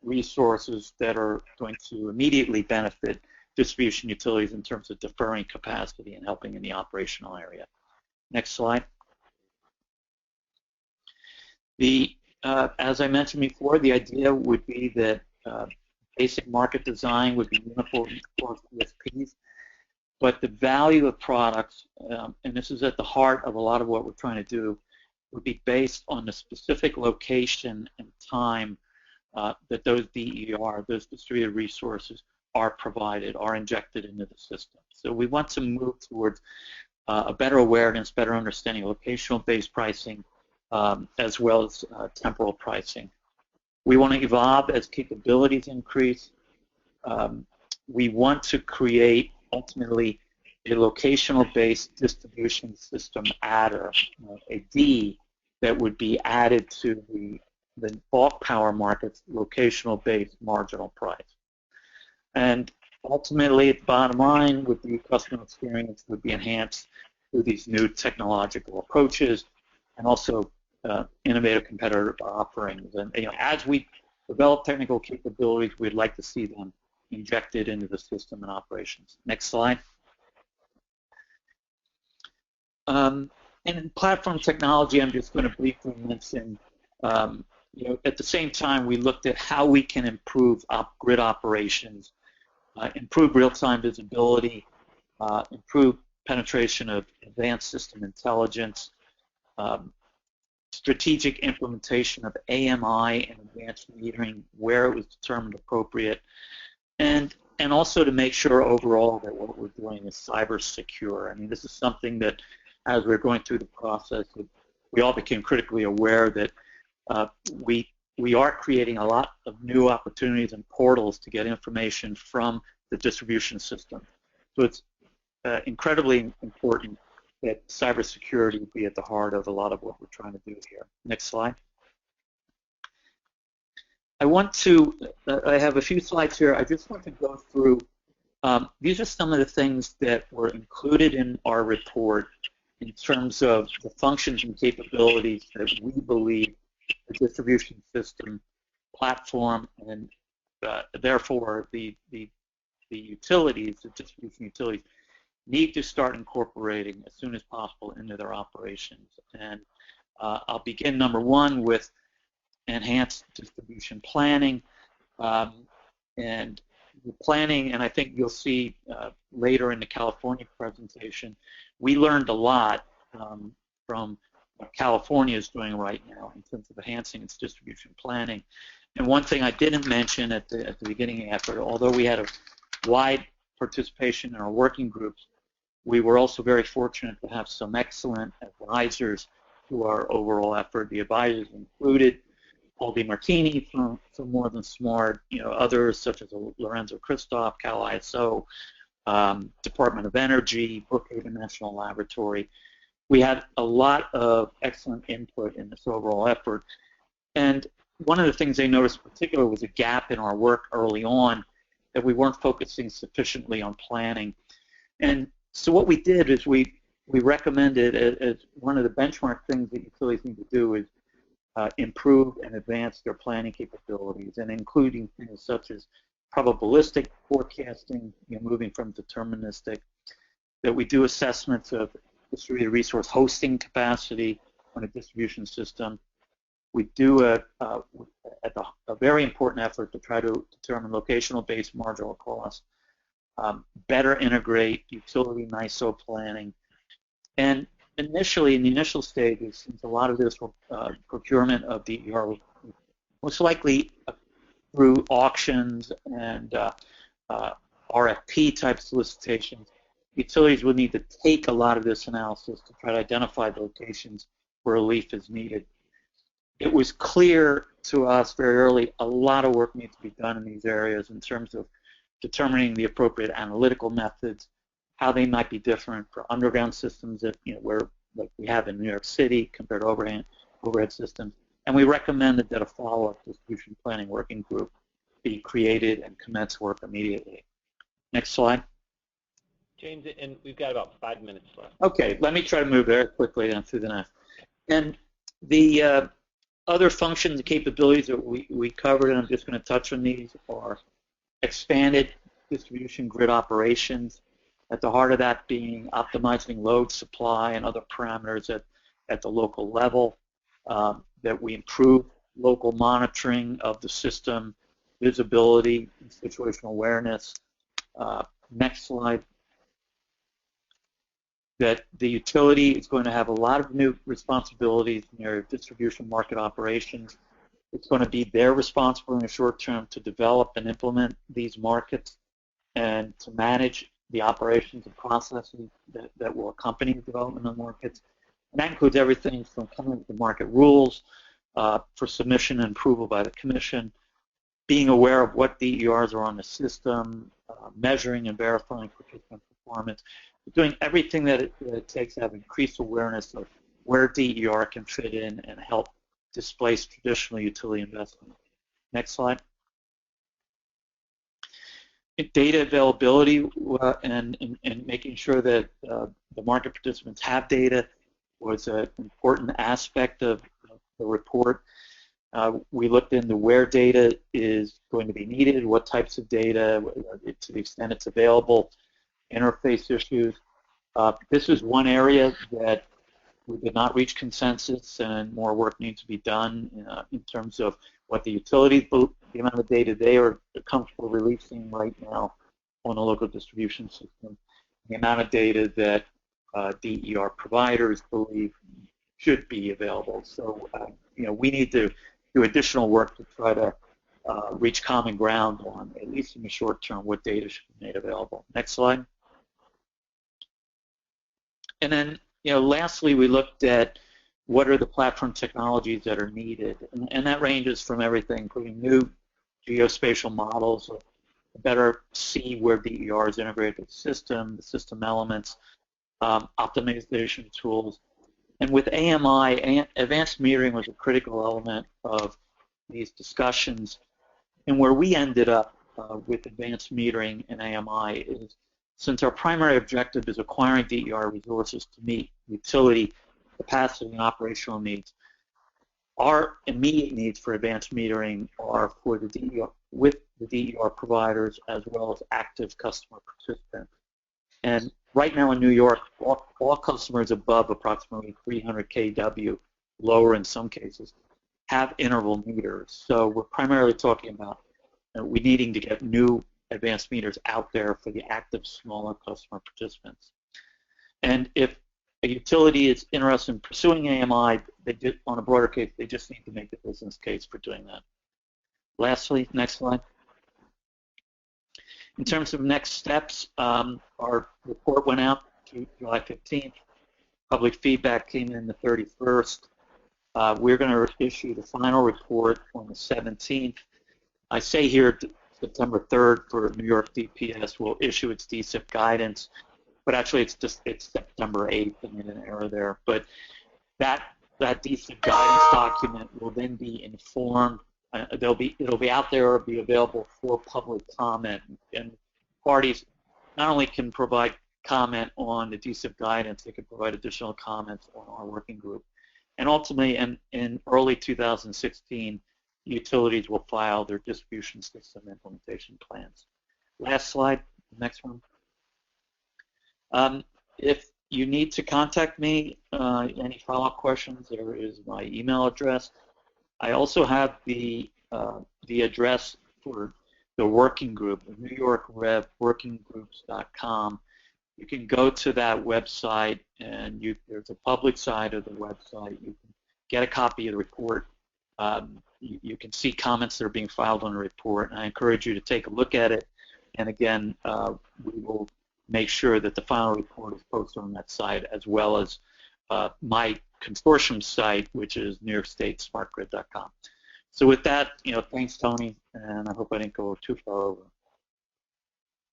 C: resources that are going to immediately benefit distribution utilities in terms of deferring capacity and helping in the operational area. Next slide. As I mentioned before, the idea would be that basic market design would be uniform for DSPs, but the value of products, and this is at the heart of a lot of what we're trying to do, would be based on the specific location and time that those DER, those distributed resources, are provided, are injected into the system. So we want to move towards a better awareness, better understanding of locational-based pricing, as well as temporal pricing. We want to evolve as capabilities increase. We want to create, ultimately, a locational-based distribution system adder, a D, that would be added to the bulk power market's locational-based marginal price. And ultimately, at the bottom line, with the customer experience would be enhanced through these new technological approaches and also innovative competitive offerings. And as we develop technical capabilities, we'd like to see them injected into the system and operations. Next slide. And in platform technology, I'm just going to briefly mention, at the same time, we looked at how we can improve grid operations, improve real-time visibility, improve penetration of advanced system intelligence, strategic implementation of AMI and advanced metering where it was determined appropriate, and also to make sure overall that what we're doing is cyber secure. I mean, this is something that, as we're going through the process, we all became critically aware that we are creating a lot of new opportunities and portals to get information from the distribution system. So it's incredibly important that cybersecurity be at the heart of a lot of what we're trying to do here. Next slide. I have a few slides here. I just want to go through, these are some of the things that were included in our report in terms of the functions and capabilities that we believe the distribution system platform and therefore the utilities, the distribution utilities, need to start incorporating as soon as possible into their operations. And I'll begin number one with enhanced distribution planning. And the planning, and I think you'll see later in the California presentation, we learned a lot from what California is doing right now in terms of enhancing its distribution planning. And one thing I didn't mention at the beginning of the effort, although we had a wide participation in our working groups, we were also very fortunate to have some excellent advisors to our overall effort. The advisors included Martini from More Than Smart, others such as Lorenzo Christoph, Takayesu, Department of Energy, Brookhaven National Laboratory. We had a lot of excellent input in this overall effort. And one of the things they noticed in particular was a gap in our work early on, that we weren't focusing sufficiently on planning. And so what we did is we recommended, as one of the benchmark things that utilities need to do is improve and advance their planning capabilities, and including things such as probabilistic forecasting, moving from deterministic, that we do assessments of distributed resource hosting capacity on a distribution system. We do a very important effort to try to determine locational-based marginal cost, better integrate utility NISO planning, and initially, in the initial stages, since a lot of this procurement of DER was most likely through auctions and RFP-type solicitations, utilities would need to take a lot of this analysis to try to identify the locations where relief is needed. It was clear to us very early a lot of work needs to be done in these areas in terms of determining the appropriate analytical methods, how they might be different for underground systems that where like we have in New York City compared to overhead systems. And we recommended that a follow-up distribution planning working group be created and commence work immediately. Next slide.
A: James, and we've got about 5 minutes left.
C: Okay, let me try to move very quickly down through the next. And the other functions and capabilities that we covered, and I'm just going to touch on these, are expanded distribution grid operations, at the heart of that being optimizing load supply and other parameters at the local level, that we improve local monitoring of the system, visibility, and situational awareness. Next slide. That the utility is going to have a lot of new responsibilities in the area of distribution market operations. It's going to be their responsibility in the short term to develop and implement these markets and to manage the operations and processes that will accompany the development of markets. And that includes everything from coming up with the market rules for submission and approval by the Commission, being aware of what DERs are on the system, measuring and verifying participant performance, doing everything that it takes to have increased awareness of where DER can fit in and help displace traditional utility investment. Next slide. Data availability and making sure that the market participants have data was an important aspect of the report. We looked into where data is going to be needed, what types of data, to the extent it's available, interface issues. This is one area that we did not reach consensus, and more work needs to be done in terms of what the utilities, the amount of data they are comfortable releasing right now on a local distribution system, the amount of data that DER providers believe should be available. So, we need to do additional work to try to reach common ground on, at least in the short term, what data should be made available. Next slide. And then, lastly, we looked at what are the platform technologies that are needed, and that ranges from everything, including new geospatial models to better see where DER is integrated with the system elements, optimization tools. And with AMI, advanced metering was a critical element of these discussions. And where we ended up with advanced metering and AMI is, since our primary objective is acquiring DER resources to meet utility capacity and operational needs, our immediate needs for advanced metering are for the DER, with the DER providers as well as active customer participants. And right now in New York, all customers above approximately 300 kW, lower in some cases, have interval meters. So we're primarily talking about we needing to get new advanced meters out there for the active smaller customer participants. And if a utility is interested in pursuing AMI, on a broader case, they just need to make the business case for doing that. Lastly, next slide. In terms of next steps, our report went out to July 15th. Public feedback came in the 31st. We're going to issue the final report on the 17th. I say here September 3rd for New York DPS will issue its DSIP guidance, but actually it's September 8th. I made an error there. But that DSIP guidance document will then be informed. It'll be out there, or be available for public comment, and parties not only can provide comment on the DSIP guidance, they can provide additional comments on our working group. And ultimately, in early 2016, utilities will file their distribution system implementation plans. Last slide, next one. If you need to contact me, any follow-up questions, there is my email address. I also have the address for the working group, New York Rev workinggroups.com. You can go to that website, and there's a public side of the website. You can get a copy of the report. You can see comments that are being filed on the report, and I encourage you to take a look at it. And again, we will make sure that the final report is posted on that site, as well as my consortium site, which is NewYorkStateSmartGrid.com. So with that, thanks, Tony, and I hope I didn't go too far over.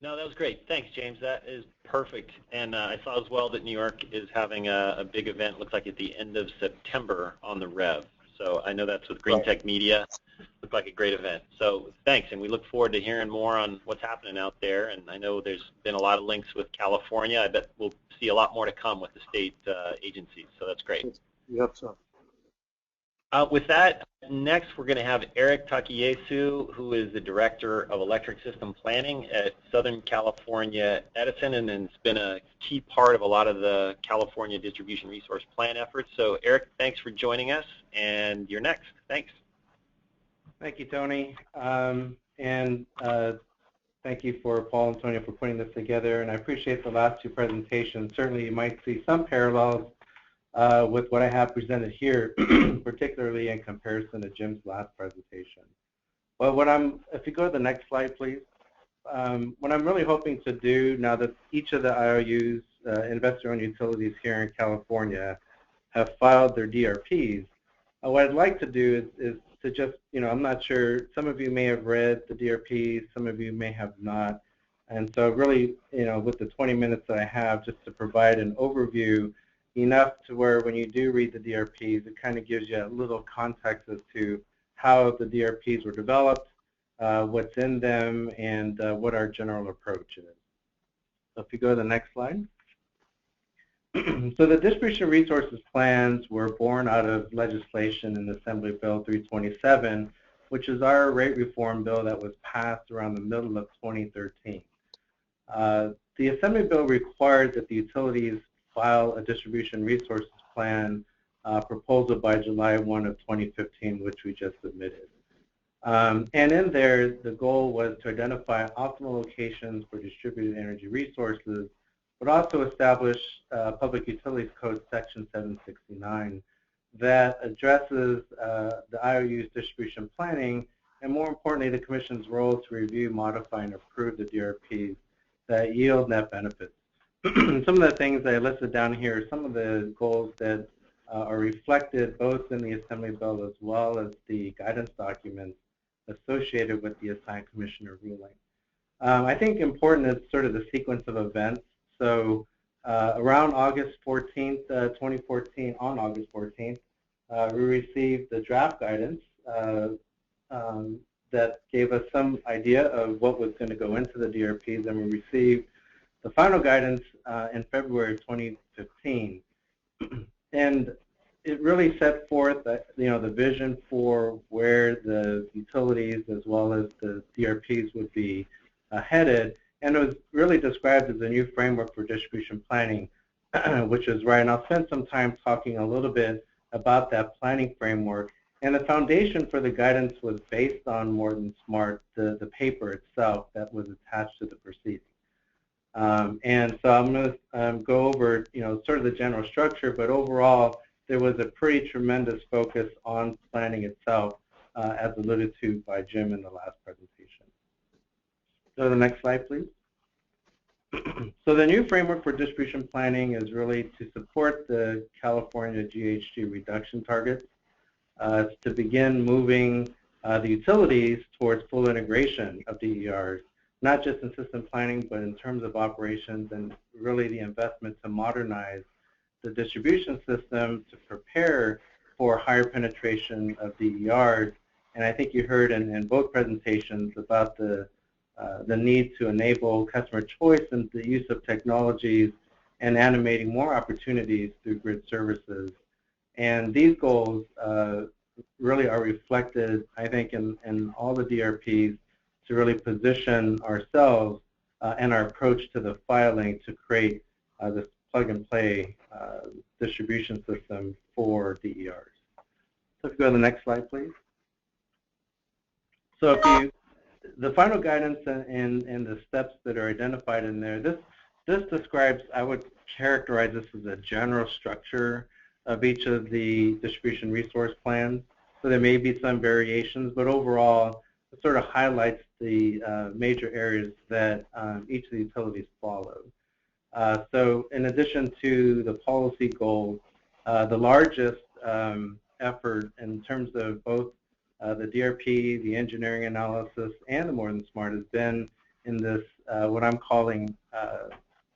A: No, that was great. Thanks, James. That is perfect. And I saw as well that New York is having a big event, looks like at the end of September on the Rev. So I know that's with Green Tech Media. Looked like a great event. So thanks, and we look forward to hearing more on what's happening out there. And I know there's been a lot of links with California. I bet we'll see a lot more to come with the state agencies. So that's great.
C: Yep, so.
A: With that, next we're going to have Erik Takayesu, who is the Director of Electric System Planning at Southern California Edison, and has been a key part of a lot of the California Distribution Resource Plan efforts. So Erik, thanks for joining us, and you're next. Thanks.
D: Thank you, Tony, and thank you for Paul and Tony for putting this together, and I appreciate the last two presentations. Certainly you might see some parallels with what I have presented here, particularly in comparison to Jim's last presentation. But if you go to the next slide, please. What I'm really hoping to do now that each of the IOUs, investor-owned utilities here in California, have filed their DRPs, what I'd like to do is to just, I'm not sure, some of you may have read the DRPs, some of you may have not. And so really, with the 20 minutes that I have, just to provide an overview, enough to where when you do read the DRPs, it kind of gives you a little context as to how the DRPs were developed, what's in them, and what our general approach is. So if you go to the next slide. So the distribution resources plans were born out of legislation in Assembly Bill 327, which is our rate reform bill that was passed around the middle of 2013. The Assembly Bill required that the utilities file a distribution resources plan proposal by July 1 of 2015, which we just submitted. And in there, the goal was to identify optimal locations for distributed energy resources, but also establish Public Utilities Code Section 769 that addresses the IOU's distribution planning, and more importantly, the Commission's role to review, modify, and approve the DRPs that yield net benefits. Some of the things I listed down here are some of the goals that are reflected both in the Assembly Bill as well as the guidance documents associated with the assigned commissioner ruling. I think important is sort of the sequence of events. So around August 14th, 2014, on August 14th, we received the draft guidance that gave us some idea of what was going to go into the DRPs, and we received the final guidance in February of 2015. And it really set forth the vision for where the utilities as well as the DRPs would be headed, and it was really described as a new framework for distribution planning, which is right. And I'll spend some time talking a little bit about that planning framework. And the foundation for the guidance was based on More Than Smart, the paper itself that was attached to the proceeding. And so I'm going to go over, sort of the general structure, but overall, there was a pretty tremendous focus on planning itself, as alluded to by Jim in the last presentation. Go to the next slide, please. So the new framework for distribution planning is really to support the California GHG reduction targets. It's to begin moving the utilities towards full integration of DERs, not just in system planning, but in terms of operations and really the investment to modernize the distribution system to prepare for higher penetration of DERs. And I think you heard in both presentations about the need to enable customer choice and the use of technologies and animating more opportunities through grid services. And these goals really are reflected, I think, in all the DRPs to really position ourselves and our approach to the filing to create this plug-and-play distribution system for DERs. So if you go to the next slide, please. So if you, the final guidance and the steps that are identified in there, this describes, I would characterize this as a general structure of each of the distribution resource plans. So there may be some variations, but overall, it sort of highlights the major areas that each of the utilities follow. So in addition to the policy goals, the largest effort in terms of both the DRP, the engineering analysis, and the More Than Smart has been in this, what I'm calling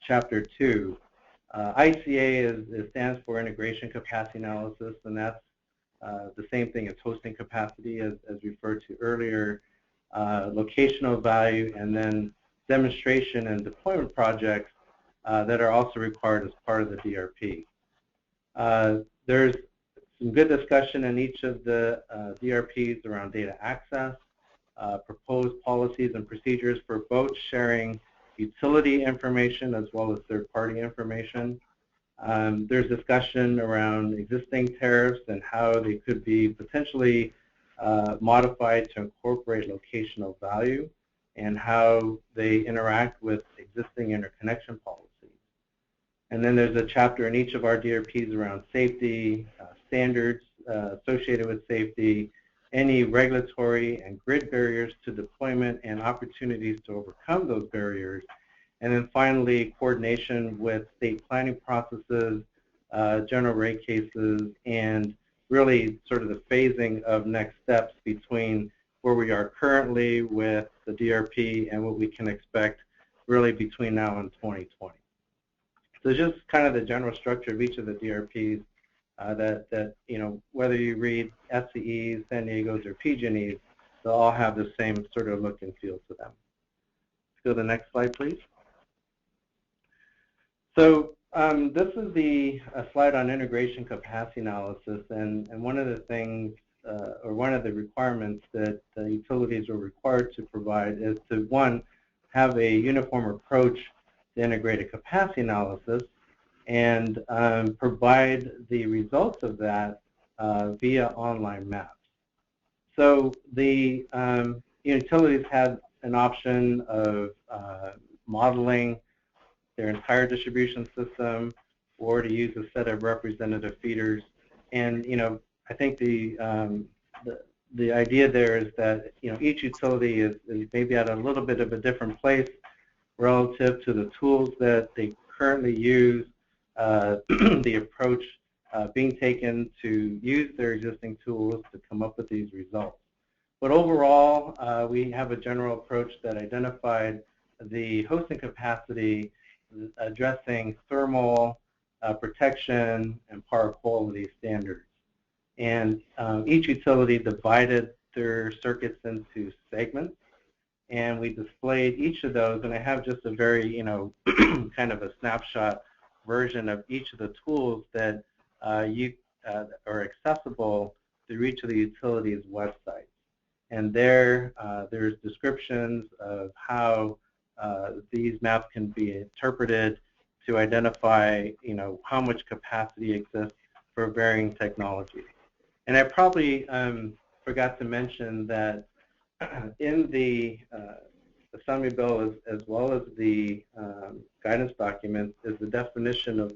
D: Chapter 2. ICA stands for Integration Capacity Analysis, and that's the same thing as hosting capacity as referred to earlier, locational value, and then demonstration and deployment projects that are also required as part of the DRP. There's some good discussion in each of the DRPs around data access, proposed policies and procedures for both sharing utility information as well as third-party information. There's discussion around existing tariffs and how they could be potentially modified to incorporate locational value and how they interact with existing interconnection policies. And then there's a chapter in each of our DRPs around safety, standards associated with safety, any regulatory and grid barriers to deployment and opportunities to overcome those barriers. And then finally, coordination with state planning processes, general rate cases, and really sort of the phasing of next steps between where we are currently with the DRP and what we can expect really between now and 2020. So just kind of the general structure of each of the DRPs that you know, whether you read SCEs, San Diego's, or PG&Es, they'll all have the same sort of look and feel to them. Let's go to the next slide, please. So this is the slide on integration capacity analysis, and one of the things, or one of the requirements that the utilities are required to provide is to, one, have a uniform approach to integrated capacity analysis and provide the results of that via online maps. So the utilities had an option of modeling their entire distribution system or to use a set of representative feeders. And, you know, I think the idea there is that, you know, each utility is maybe at a little bit of a different place relative to the tools that they currently use, the approach being taken to use their existing tools to come up with these results. But overall, we have a general approach that identified the hosting capacity addressing thermal, protection, and power quality standards. And each utility divided their circuits into segments, and we displayed each of those, and I have just a very, you know, kind of a snapshot version of each of the tools that are accessible through each of the utilities' websites. And there's descriptions of how these maps can be interpreted to identify, you know, how much capacity exists for varying technologies. And I probably forgot to mention that in the Assembly Bill, as well as the guidance document, is the definition of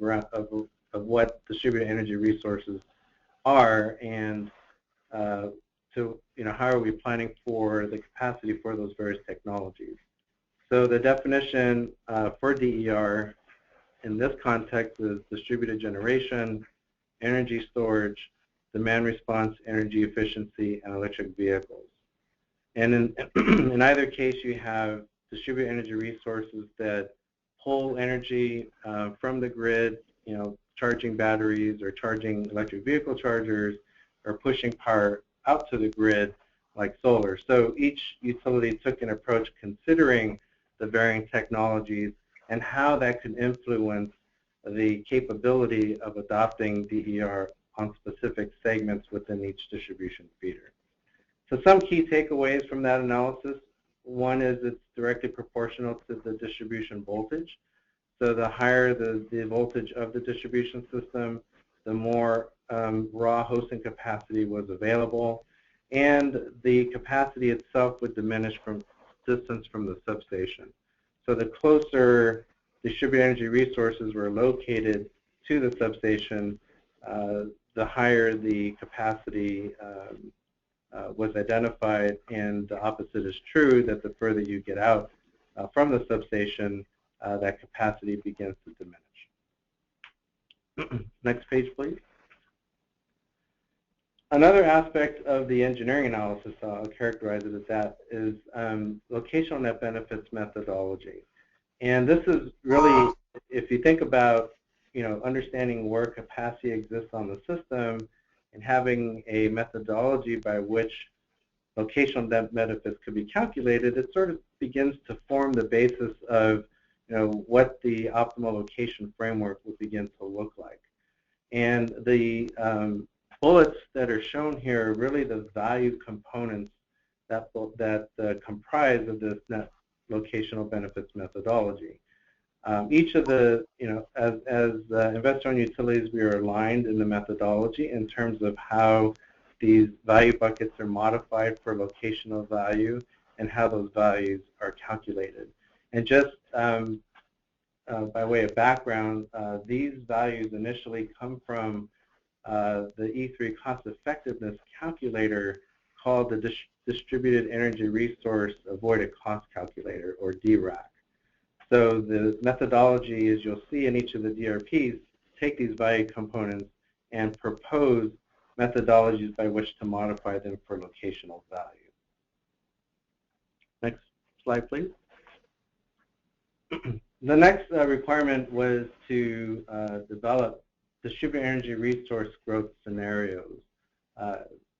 D: what distributed energy resources are, and to, you know, how are we planning for the capacity for those various technologies. So the definition for DER in this context is distributed generation, energy storage, demand response, energy efficiency, and electric vehicles. And in either case, you have distributed energy resources that pull energy from the grid, charging batteries or charging electric vehicle chargers, or pushing power out to the grid like solar. So each utility took an approach considering the varying technologies and how that could influence the capability of adopting DER on specific segments within each distribution feeder. So some key takeaways from that analysis. One is it's directly proportional to the distribution voltage. So the higher the voltage of the distribution system, the more raw hosting capacity was available, and the capacity itself would diminish from distance from the substation. So the closer distributed energy resources were located to the substation, the higher the capacity was identified, and the opposite is true, that the further you get out from the substation, that capacity begins to diminish. Next page, please. Another aspect of the engineering analysis, I'll characterize it as that, is locational net benefits methodology. And this is really, if you think about, understanding where capacity exists on the system and having a methodology by which locational net benefits could be calculated, it sort of begins to form the basis of, what the optimal location framework would begin to look like. And the bullets that are shown here are really the value components that comprise of this net locational benefits methodology. Each of the, as investor-owned utilities, we are aligned in the methodology in terms of how these value buckets are modified for locational value and how those values are calculated. And just by way of background, these values initially come from the E3 cost effectiveness calculator called the Distributed Energy Resource Avoided Cost Calculator, or DRAC. So the methodology, as you'll see in each of the DRPs, take these value components and propose methodologies by which to modify them for locational value. Next slide, please. The next requirement was to develop distributed energy resource growth scenarios,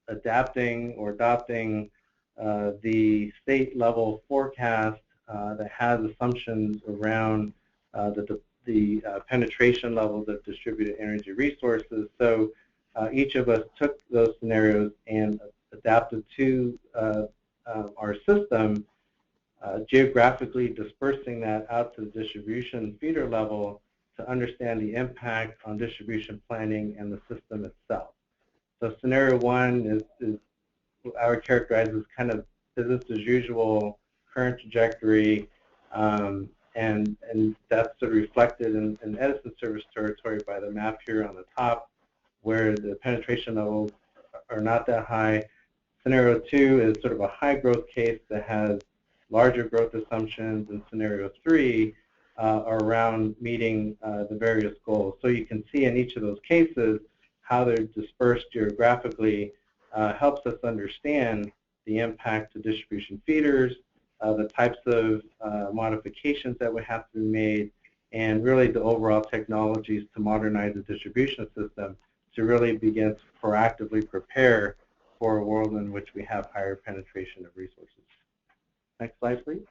D: adapting or adopting the state-level forecast that has assumptions around the penetration levels of distributed energy resources. So each of us took those scenarios and adapted to our system, geographically dispersing that out to the distribution feeder level to understand the impact on distribution planning and the system itself. So scenario one is I would characterize as kind of business as usual, current trajectory, and that's sort of reflected in Edison service territory by the map here on the top, where the penetration levels are not that high. Scenario two is sort of a high growth case that has larger growth assumptions, and scenario three are around meeting the various goals. So you can see in each of those cases how they're dispersed geographically helps us understand the impact to distribution feeders, the types of modifications that would have to be made, and really the overall technologies to modernize the distribution system to really begin to proactively prepare for a world in which we have higher penetration of resources. Next slide, please.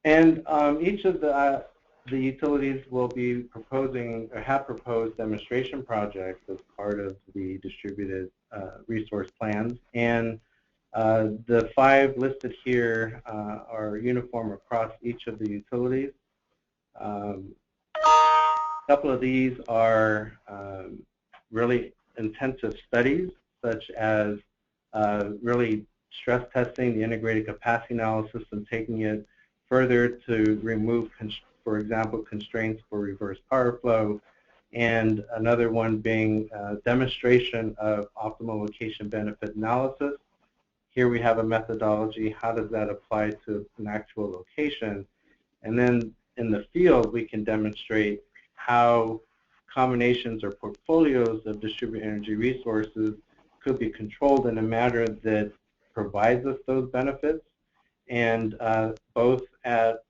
D: And each of the utilities will be proposing or have proposed demonstration projects as part of the distributed resource plans. And the 5 listed here are uniform across each of the utilities. A couple of these are really intensive studies, such as really stress testing the integrated capacity analysis and taking it further to remove, for example, constraints for reverse power flow, and another one being demonstration of optimal location benefit analysis. here we have a methodology, how does that apply to an actual location? And then in the field, we can demonstrate how combinations or portfolios of distributed energy resources could be controlled in a manner that provides us those benefits, and both at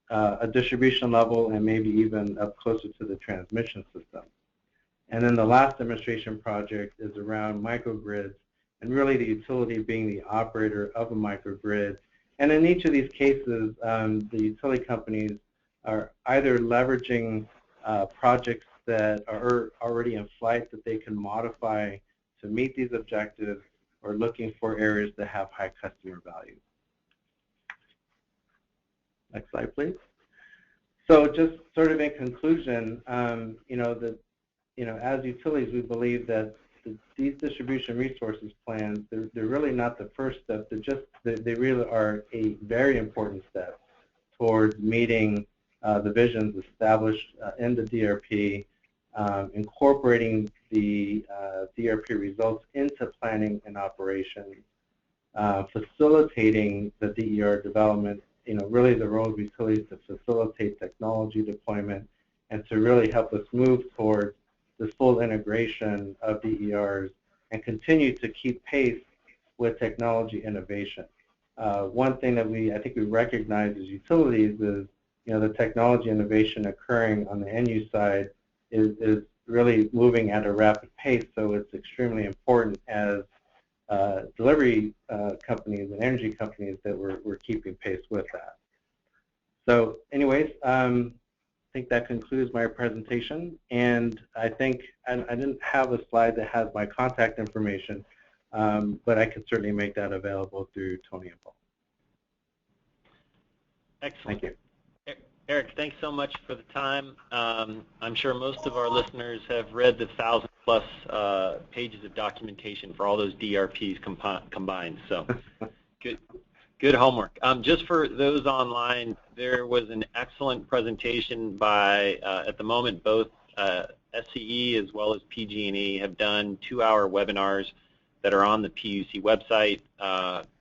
D: a distribution level and maybe even up closer to the transmission system. And then the last demonstration project is around microgrids, and really the utility being the operator of a microgrid. And in each of these cases, the utility companies are either leveraging projects that are already in flight that they can modify to meet these objectives, or looking for areas that have high customer value. Next slide, please. So just sort of in conclusion, as utilities, we believe that these distribution resources plans, they're really not the first step. They really are a very important step towards meeting the visions established in the DRP, incorporating the DRP results into planning and operations, facilitating the DER development, really the role of utilities to facilitate technology deployment and to really help us move towards the full integration of DERs and continue to keep pace with technology innovation. One thing that I think we recognize as utilities is, the technology innovation occurring on the end-use side is really moving at a rapid pace, so it's extremely important as delivery companies and energy companies that we're keeping pace with that. So anyways, I think that concludes my presentation, and I think I didn't have a slide that has my contact information, but I could certainly make that available through Tony and Paul.
A: Excellent.
D: Thank you.
A: Erik, thanks so much for the time. I'm sure most of our listeners have read the 1,000+ pages of documentation for all those DRPs combined, so good homework. Just for those online, there was an excellent presentation by, at the moment, both SCE as well as PG&E have done 2-hour webinars that are on the PUC website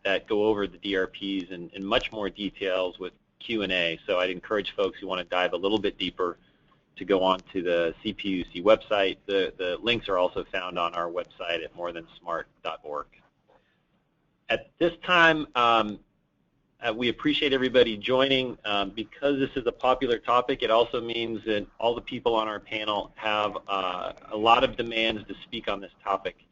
A: that go over the DRPs in much more details with Q&A. So I'd encourage folks who want to dive a little bit deeper to go on to the CPUC website. The links are also found on our website at morethansmart.org. At this time, we appreciate everybody joining. Because this is a popular topic, it also means that all the people on our panel have a lot of demands to speak on this topic.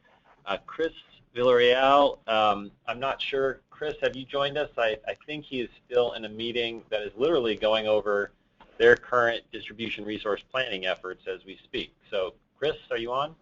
A: Chris Villarreal, I'm not sure. Chris, have you joined us? I think he is still in a meeting that is literally going over their current distribution resource planning efforts as we speak. So, Chris, are you on?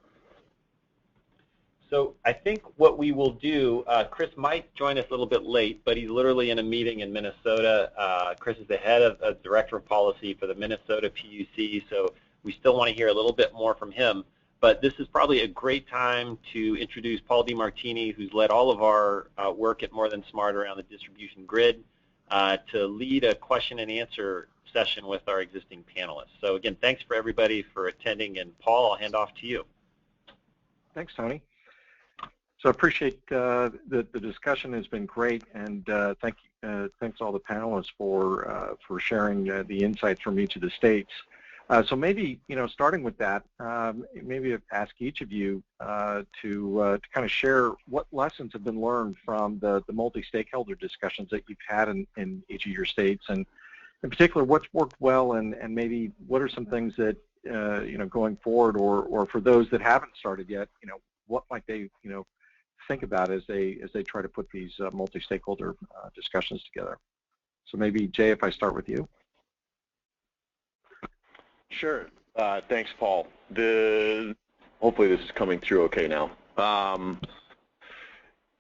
A: So I think what we will do, Chris might join us a little bit late, but he's literally in a meeting in Minnesota. Chris is the head of Director of Policy for the Minnesota PUC, so we still want to hear a little bit more from him. But this is probably a great time to introduce Paul DiMartini, who's led all of our work at More Than Smart around the distribution grid, to lead a question and answer session with our existing panelists. So again, thanks for everybody for attending, and Paul, I'll hand off to you.
E: Thanks, Tony. So I appreciate the discussion has been great, and thanks all the panelists for sharing the insights from each of the states. So maybe, starting with that, maybe ask each of you to kind of share what lessons have been learned from the multi-stakeholder discussions that you've had in each of your states, and in particular, what's worked well, and maybe what are some things that, going forward, or for those that haven't started yet, what might they, think about as they try to put these multi-stakeholder discussions together. So maybe, Jay, if I start with you.
B: Sure. Thanks, Paul. Hopefully this is coming through okay now.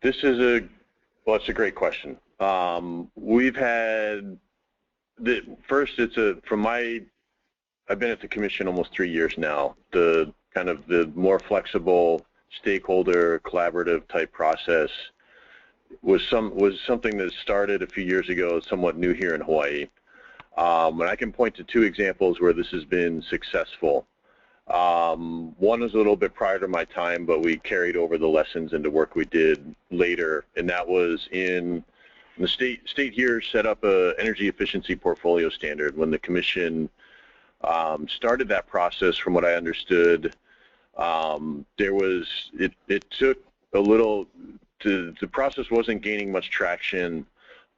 B: It's a great question. We've had I've been at the commission almost 3 years now. The more flexible stakeholder collaborative type process was something that started a few years ago, somewhat new here in Hawaii. And I can point to 2 examples where this has been successful. One was a little bit prior to my time, but we carried over the lessons into work we did later, and that was in the state here set up a energy efficiency portfolio standard. When the commission started that process, from what I understood, it took a little, the process wasn't gaining much traction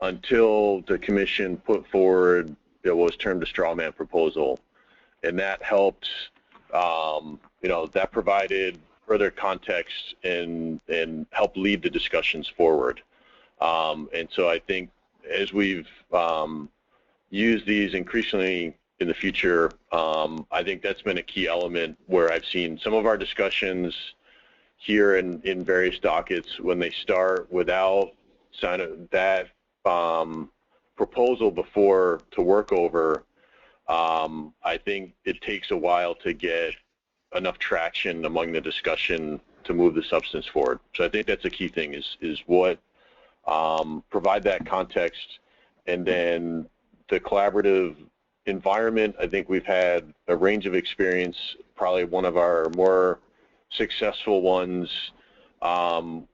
B: until the commission put forward what was termed a straw man proposal, and that helped, that provided further context and helped lead the discussions forward. And so I think as we've used these increasingly in the future, I think that's been a key element where I've seen some of our discussions here in various dockets, when they start without that proposal before to work over, I think it takes a while to get enough traction among the discussion to move the substance forward. So I think that's a key thing, is what provide that context, and then the collaborative environment. I think we've had a range of experience. Probably one of our more successful ones,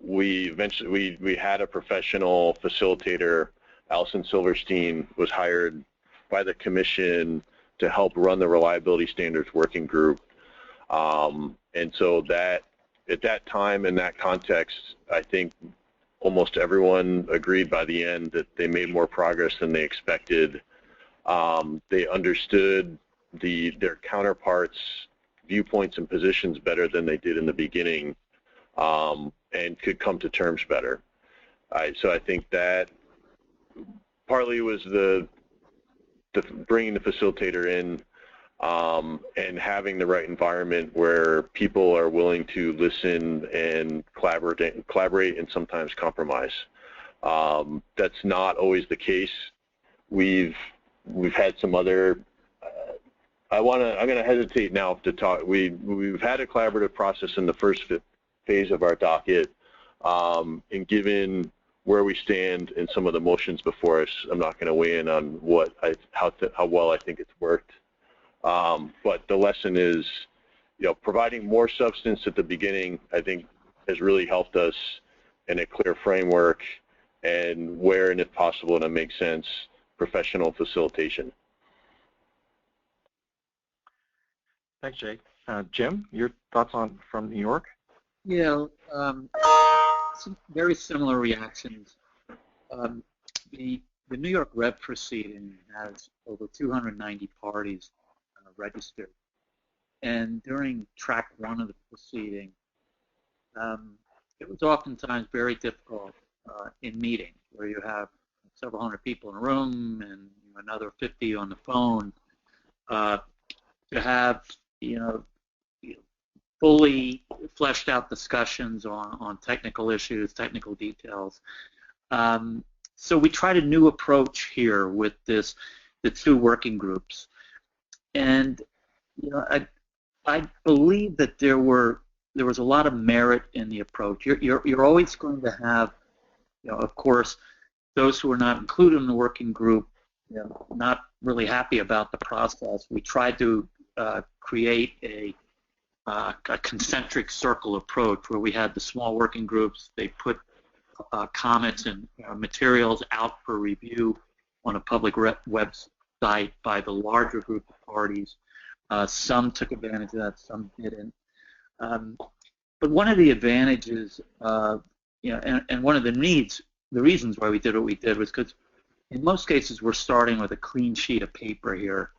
B: we had a professional facilitator. Allison Silverstein was hired by the commission to help run the reliability standards working group, and so that at that time, in that context, I think almost everyone agreed by the end that they made more progress than they expected. They understood their counterparts' viewpoints and positions better than they did in the beginning, and could come to terms better. So I think that partly was the bringing the facilitator in, and having the right environment where people are willing to listen and collaborate and sometimes compromise. That's not always the case. We've had some other. I'm going to hesitate now to talk. We've had a collaborative process in the first phase of our docket, and given where we stand and some of the motions before us, I'm not going to weigh in on how well I think it's worked. But the lesson is, providing more substance at the beginning, I think, has really helped us in a clear framework, and where, and if possible, and it makes sense, professional facilitation.
E: Thanks, Jake. Jim, your thoughts from New York?
C: Yeah, some very similar reactions. The New York Rev proceeding has over 290 parties registered, and during track one of the proceeding, it was oftentimes very difficult in meetings where you have several hundred people in a room and another 50 on the phone, to have fully fleshed out discussions on technical issues, technical details. So we tried a new approach here with the two working groups, and I believe that there was a lot of merit in the approach. You're always going to have, of course, those who are not included in the working group, not really happy about the process. We tried to create a concentric circle approach where we had the small working groups. They put comments and materials out for review on a public website by the larger group of parties. Some took advantage of that, some didn't. But one of the advantages, and one of the reasons why we did what we did was because in most cases we're starting with a clean sheet of paper here,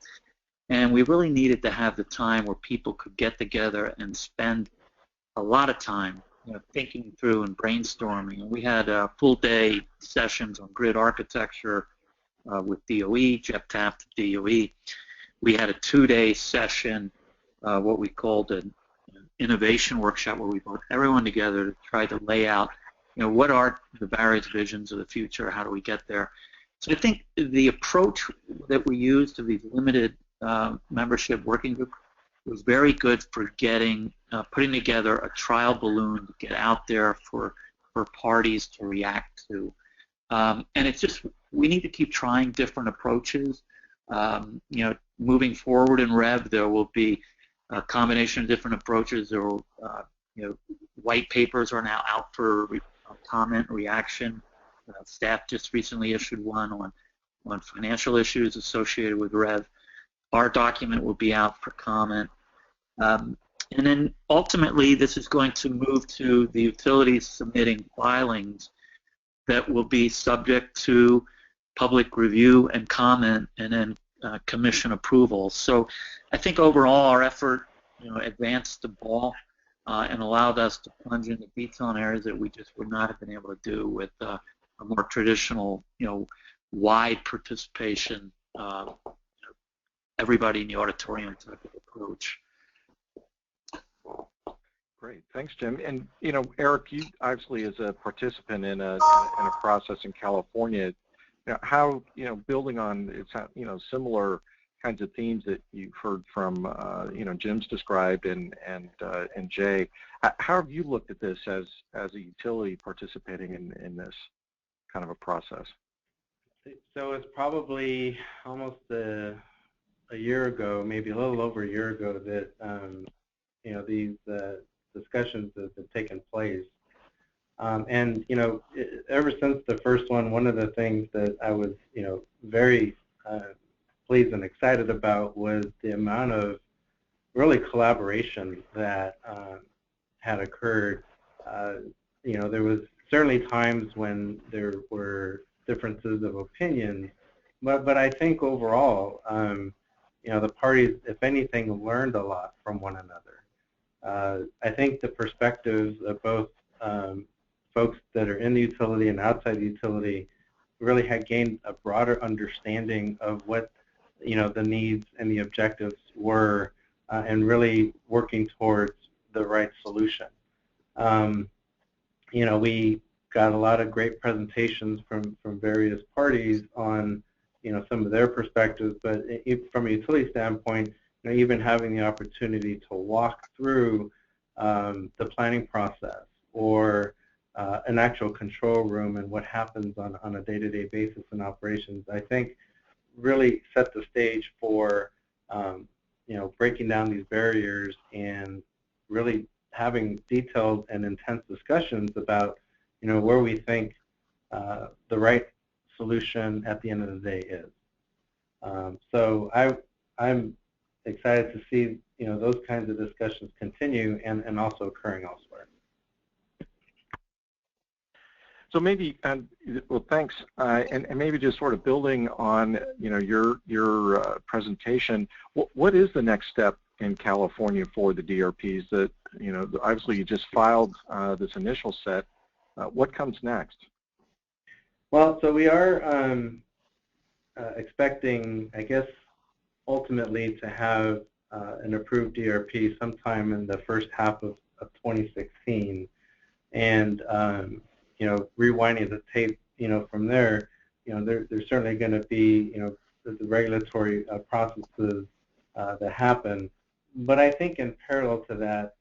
C: and we really needed to have the time where people could get together and spend a lot of time thinking through and brainstorming. And we had full day sessions on grid architecture with DOE, Jeff Taft at DOE. We had a 2-day session, what we called an innovation workshop, where we brought everyone together to try to lay out, what are the various visions of the future, how do we get there. So I think the approach that we used to these limited membership working group was very good for putting together a trial balloon to get out there for parties to react to. And it's just, we need to keep trying different approaches. Moving forward in Rev, there will be a combination of different approaches. There will, white papers are now out for comment reaction. Staff just recently issued one on financial issues associated with REV. Our document will be out for comment. And then ultimately, this is going to move to the utilities submitting filings that will be subject to public review and comment, and then commission approval. So I think overall our effort, advanced the ball and allowed us to plunge into detail in areas that we just would not have been able to do with a more traditional, wide participation, everybody in the auditorium type of approach.
E: Great, thanks, Jim. And Erik, you obviously as a participant in a process in California, how building on similar kinds of themes that you've heard from Jim's described and Jay, how have you looked at this as a utility participating in this kind of a process?
D: So it's probably almost a year ago, maybe a little over a year ago, that these discussions have taken place. And ever since the first one of the things that I was very pleased and excited about was the amount of really collaboration that had occurred. There was certainly times when there were differences of opinion, but I think overall, the parties, if anything, learned a lot from one another. I think the perspectives of both folks that are in the utility and outside the utility really had gained a broader understanding of what the needs and the objectives were, and really working towards the right solution. We got a lot of great presentations from various parties on some of their perspectives, but from a utility standpoint, even having the opportunity to walk through the planning process or an actual control room and what happens on a day-to-day basis in operations, I think really set the stage for breaking down these barriers and really having detailed and intense discussions about where we think the right solution at the end of the day is. So I'm excited to see those kinds of discussions continue and also occurring elsewhere.
E: So maybe, well, thanks, and maybe just sort of building on your presentation. What is the next step in California for the DRPs? That obviously you just filed this initial set. What comes next?
D: Well, so we are expecting, I guess, ultimately to have an approved DRP sometime in the first half of 2016, and rewinding the tape, from there, there's certainly going to be, the regulatory processes that happen. But I think in parallel to that,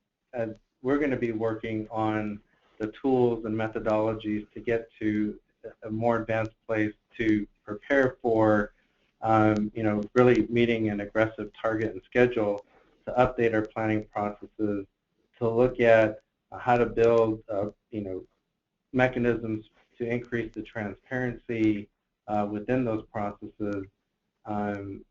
D: we're going to be working on the tools and methodologies to get to a more advanced place to prepare for, really meeting an aggressive target and schedule, to update our planning processes, to look at how to build, mechanisms to increase the transparency within those processes, and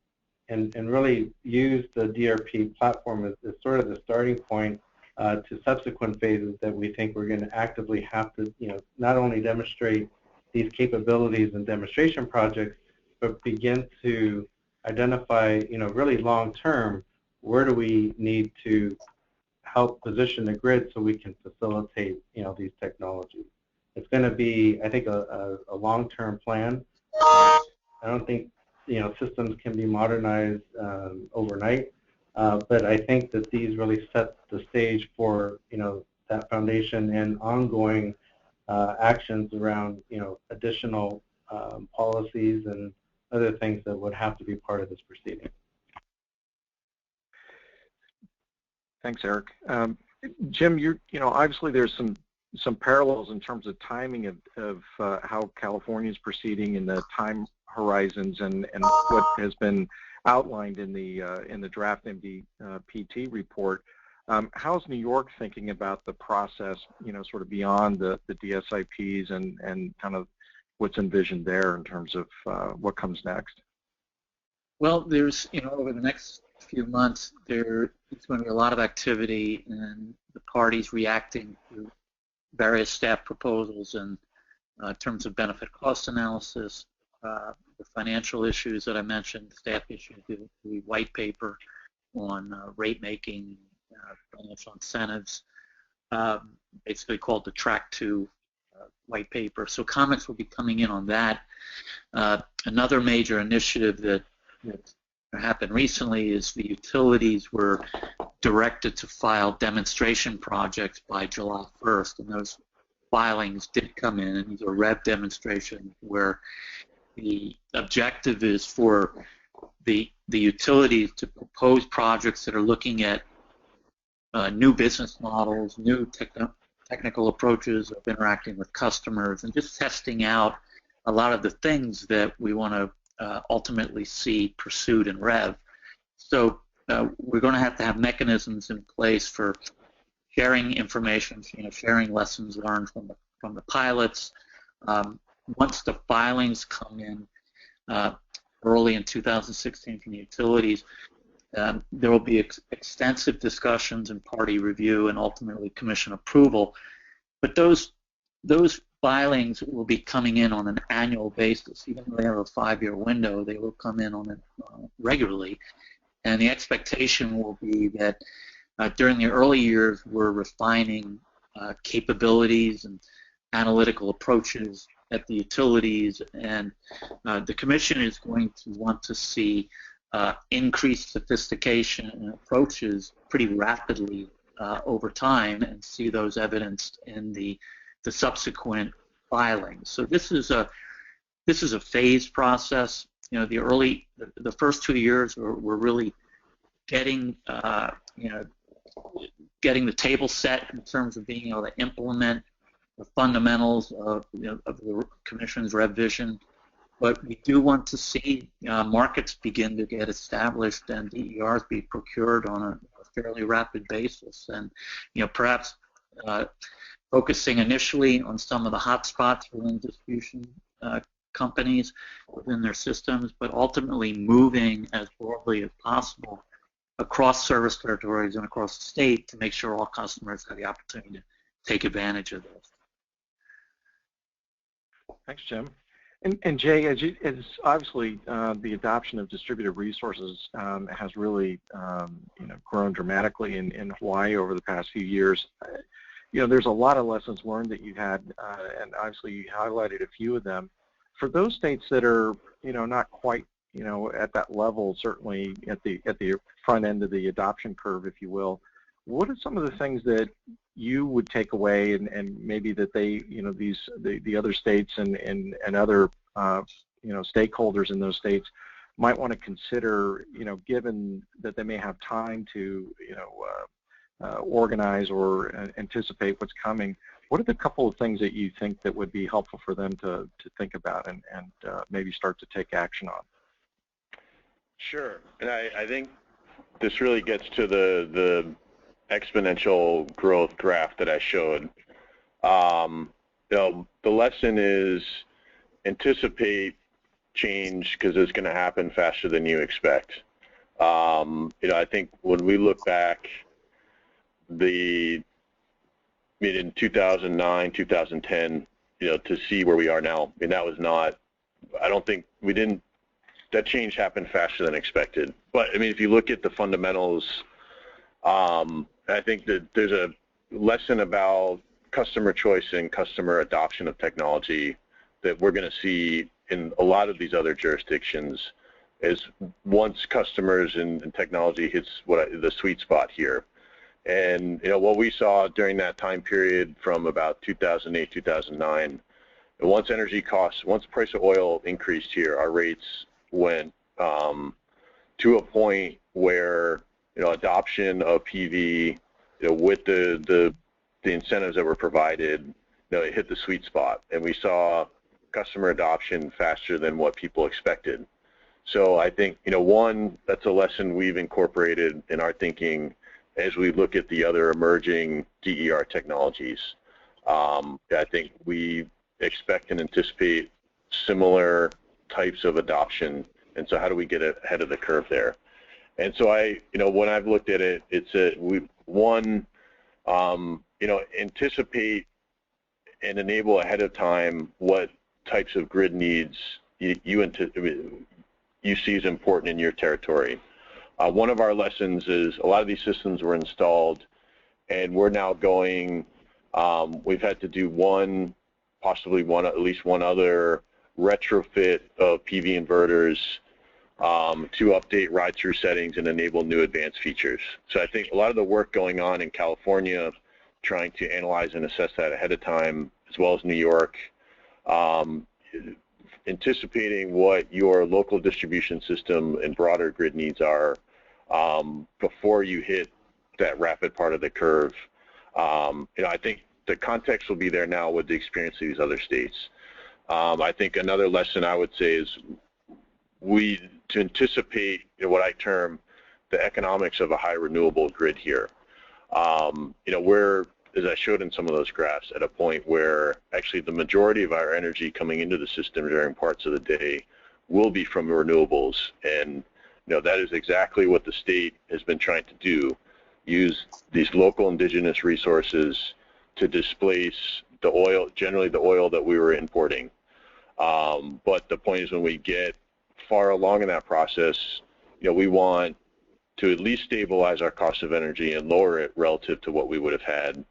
D: really use the DRP platform as sort of the starting point to subsequent phases that we think we're going to actively have to, not only demonstrate these capabilities and demonstration projects, but begin to identify, really long-term, where do we need to help position the grid so we can facilitate, these technologies. It's going to be, I think, a long-term plan. I don't think, systems can be modernized overnight, but I think that these really set the stage for, that foundation and ongoing actions around, additional policies and other things that would have to be part of this proceeding.
E: Thanks, Erik. Jim, obviously there's some parallels in terms of timing of how California is proceeding in the time horizons and what has been outlined in the draft MDPT report. How's New York thinking about the process, sort of beyond the DSIPs and kind of what's envisioned there in terms of what comes next?
C: Well, there's, over the next few months, there's going to be a lot of activity and the parties reacting to various staff proposals in terms of benefit cost analysis, the financial issues that I mentioned, staff issues, the white paper on rate making, financial incentives, basically called the Track 2 white paper. So comments will be coming in on that. Another major initiative that happened recently is the utilities were directed to file demonstration projects by July 1st, and those filings did come in, and these are REV demonstrations where the objective is for the utilities to propose projects that are looking at new business models, new technical approaches of interacting with customers, and just testing out a lot of the things that we want to ultimately see pursued in REV. So we're going to have mechanisms in place for sharing information, sharing lessons learned from the pilots. Once the filings come in early in 2016 from the utilities, there will be extensive discussions and party review and ultimately commission approval. But those filings will be coming in on an annual basis. Even though they have a 5-year window, they will come in on it regularly. And the expectation will be that during the early years, we're refining capabilities and analytical approaches at the utilities, and the Commission is going to want to see increased sophistication and approaches pretty rapidly over time, and see those evidenced in the subsequent filings. So this is a phased process. The first 2 years we're really getting getting the table set in terms of being able to implement the fundamentals of the Commission's REV vision. But we do want to see markets begin to get established and DERs be procured on a fairly rapid basis, and perhaps focusing initially on some of the hotspots within distribution companies within their systems, but ultimately moving as broadly as possible across service territories and across the state to make sure all customers have the opportunity to take advantage of this.
E: Thanks, Jim. And Jay, as obviously the adoption of distributed resources has really grown dramatically in Hawaii over the past few years. There's a lot of lessons learned that you had, and obviously you highlighted a few of them. For those states that are not quite at that level, certainly at the front end of the adoption curve, if you will, what are some of the things that you would take away, and maybe that they, the other states and other stakeholders in those states might want to consider, given that they may have time to organize or anticipate what's coming? What are the couple of things that you think that would be helpful for them to think about and maybe start to take action on?
B: Sure, and I think this really gets to the exponential growth graph that I showed. The lesson is anticipate change because it's going to happen faster than you expect. I think when we look back, in 2009, 2010, to see where we are now, that was not. I don't think that change happened faster than expected. But if you look at the fundamentals, I think that there's a lesson about customer choice and customer adoption of technology that we're going to see in a lot of these other jurisdictions as once customers and technology hits the sweet spot here. And what we saw during that time period from about 2008, 2009, once price of oil increased here, our rates went to a point where adoption of PV, with the incentives that were provided, it hit the sweet spot, and we saw customer adoption faster than what people expected. So I think one, that's a lesson we've incorporated in our thinking as we look at the other emerging DER technologies. I think we expect and anticipate similar types of adoption, and so how do we get ahead of the curve there? And so when I've looked at it, it's anticipate and enable ahead of time what types of grid needs you see as important in your territory. One of our lessons is a lot of these systems were installed, and we're now going. We've had to do at least one other retrofit of PV inverters to update ride-through settings and enable new advanced features. So I think a lot of the work going on in California, trying to analyze and assess that ahead of time, as well as New York, anticipating what your local distribution system and broader grid needs are before you hit that rapid part of the curve. I think the context will be there now with the experience of these other states. I think another lesson I would say is to anticipate what I term the economics of a high renewable grid here. We're, as I showed in some of those graphs, at a point where actually the majority of our energy coming into the system during parts of the day will be from renewables, and that is exactly what the state has been trying to do, use these local indigenous resources to displace the oil, generally the oil that we were importing. But the point is, when we get far along in that process, we want to at least stabilize our cost of energy and lower it relative to what we would have had.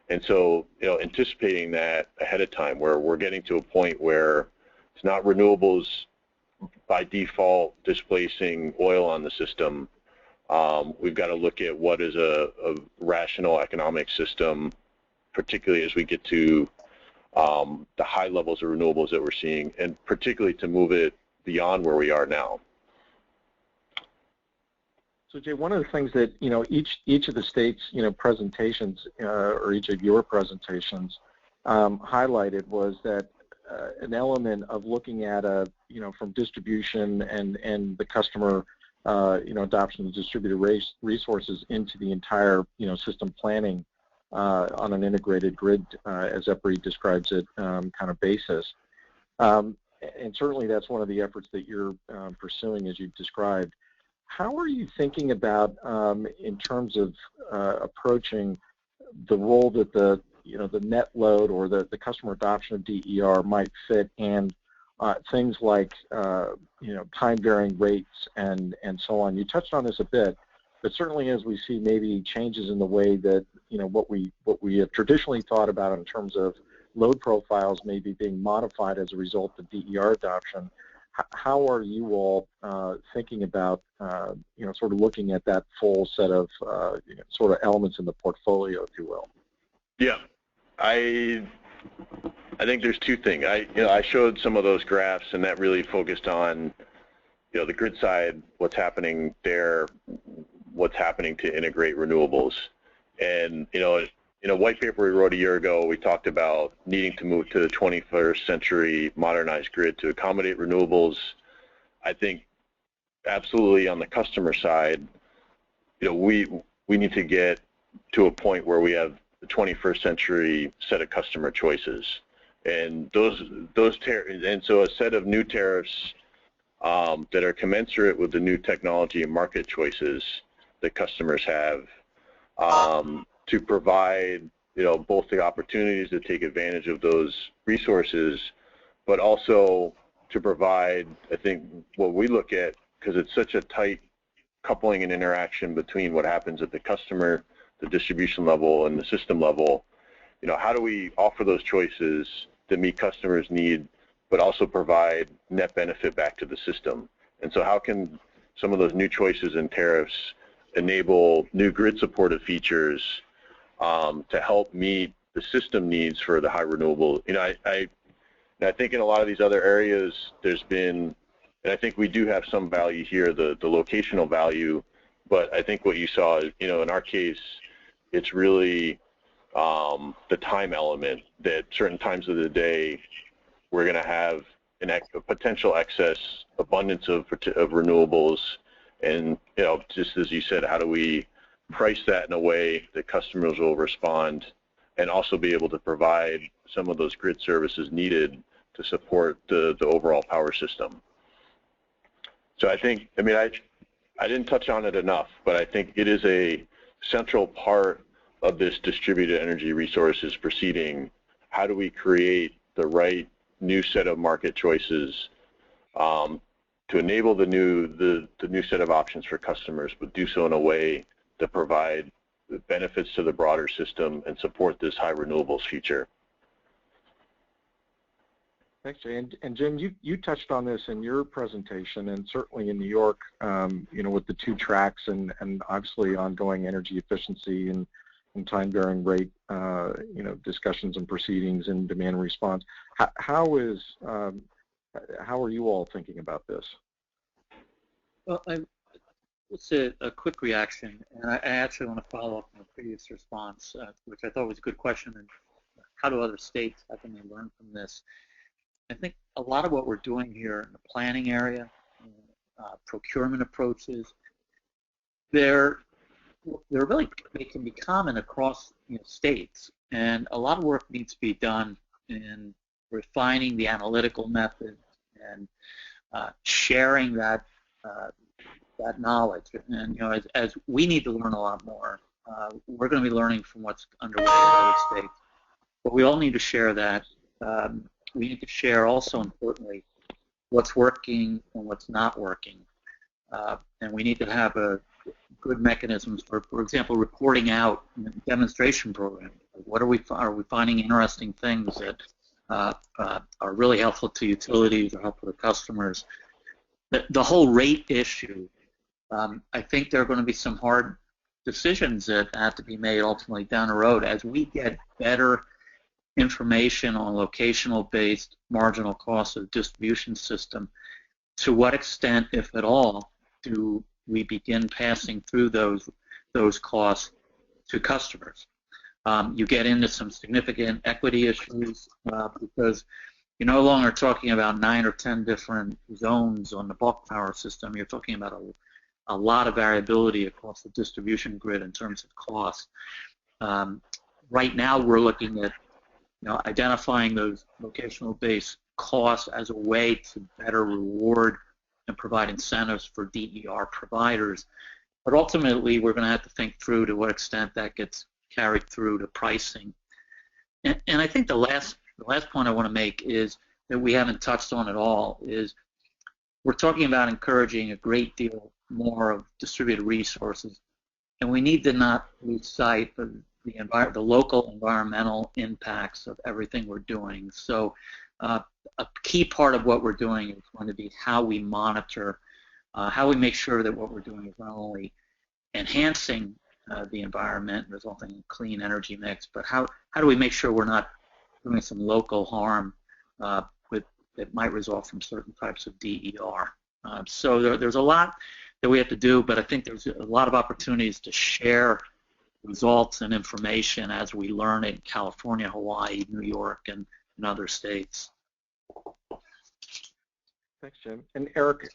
B: And so, anticipating that ahead of time, where we're getting to a point where it's not renewables by default displacing oil on the system. We've got to look at what is a rational economic system, particularly as we get to the high levels of renewables that we're seeing, and particularly to move it beyond where we are now.
E: So Jay, one of the things that each of the states presentations or each of your presentations highlighted was that an element of looking at from distribution and the customer adoption of distributed resources into the entire system planning on an integrated grid, as Erik describes it, kind of basis. And certainly that's one of the efforts that you're pursuing, as you've described. How are you thinking about, in terms of approaching the role that the net load or the customer adoption of DER might fit, and things like time varying rates and so on? You touched on this a bit, but certainly as we see maybe changes in the way that what we have traditionally thought about in terms of load profiles maybe being modified as a result of DER adoption. How are you all thinking about, sort of looking at that full set of sort of elements in the portfolio, if you will?
B: Yeah, I think there's two things. I showed some of those graphs, and that really focused on, the grid side, what's happening there, what's happening to integrate renewables, and in a white paper we wrote a year ago, we talked about needing to move to the 21st century modernized grid to accommodate renewables. I think absolutely on the customer side, we need to get to a point where we have the 21st century set of customer choices, and and so a set of new tariffs that are commensurate with the new technology and market choices that customers have. To provide, both the opportunities to take advantage of those resources, but also to provide, I think, what we look at, because it's such a tight coupling and interaction between what happens at the customer, the distribution level, and the system level. How do we offer those choices that meet customers' need, but also provide net benefit back to the system? And so how can some of those new choices and tariffs enable new grid-supported features to help meet the system needs for the high renewable? I think in a lot of these other areas, there's been, and I think we do have some value here, the locational value, but I think what you saw, in our case, it's really the time element, that certain times of the day we're going to have a potential excess abundance of renewables, and just as you said, how do we price that in a way that customers will respond, and also be able to provide some of those grid services needed to support the overall power system. So I think, I mean, I didn't touch on it enough, but I think it is a central part of this distributed energy resources proceeding. How do we create the right new set of market choices to enable the new set of options for customers, but do so in a way that provide benefits to the broader system and support this high renewables future.
E: Thanks, Jay. And Jim, you touched on this in your presentation, and certainly in New York, you know, with the 2 tracks and obviously ongoing energy efficiency and time-varying rate, you know, discussions and proceedings and demand response. How are you all thinking about this?
C: Well, it's a quick reaction, and I actually want to follow up on the previous response, which I thought was a good question. And how do other states, how can they learn from this? I think a lot of what we're doing here in the planning area, procurement approaches, they can be common across, you know, states, and a lot of work needs to be done in refining the analytical method and sharing that knowledge. And you know, as we need to learn a lot more, we're going to be learning from what's underway in other states, but we all need to share that. We need to share also, importantly, what's working and what's not working, and we need to have a good mechanisms for example, reporting out demonstration programs. What are we finding interesting things that are really helpful to utilities or helpful to customers? The whole rate issue, I think there are going to be some hard decisions that have to be made ultimately down the road as we get better information on locational-based marginal costs of the distribution system. To what extent, if at all, do we begin passing through those costs to customers? You get into some significant equity issues because you're no longer talking about 9 or 10 different zones on the bulk power system. You're talking about a lot of variability across the distribution grid in terms of cost. Right now, we're looking at, you know, identifying those locational-based costs as a way to better reward and provide incentives for DER providers. But ultimately, we're going to have to think through to what extent that gets carried through to pricing. And I think the last point I want to make is that we haven't touched on at all is we're talking about encouraging a great deal more of distributed resources, and we need to not lose sight of the local environmental impacts of everything we're doing. So a key part of what we're doing is going to be how we monitor, how we make sure that what we're doing is not only enhancing the environment, resulting in clean energy mix, but how do we make sure we're not doing some local harm that might result from certain types of DER. So there's a lot that we have to do, but I think there's a lot of opportunities to share results and information as we learn in California, Hawaii, New York, and other states.
E: Thanks, Jim. And Erik,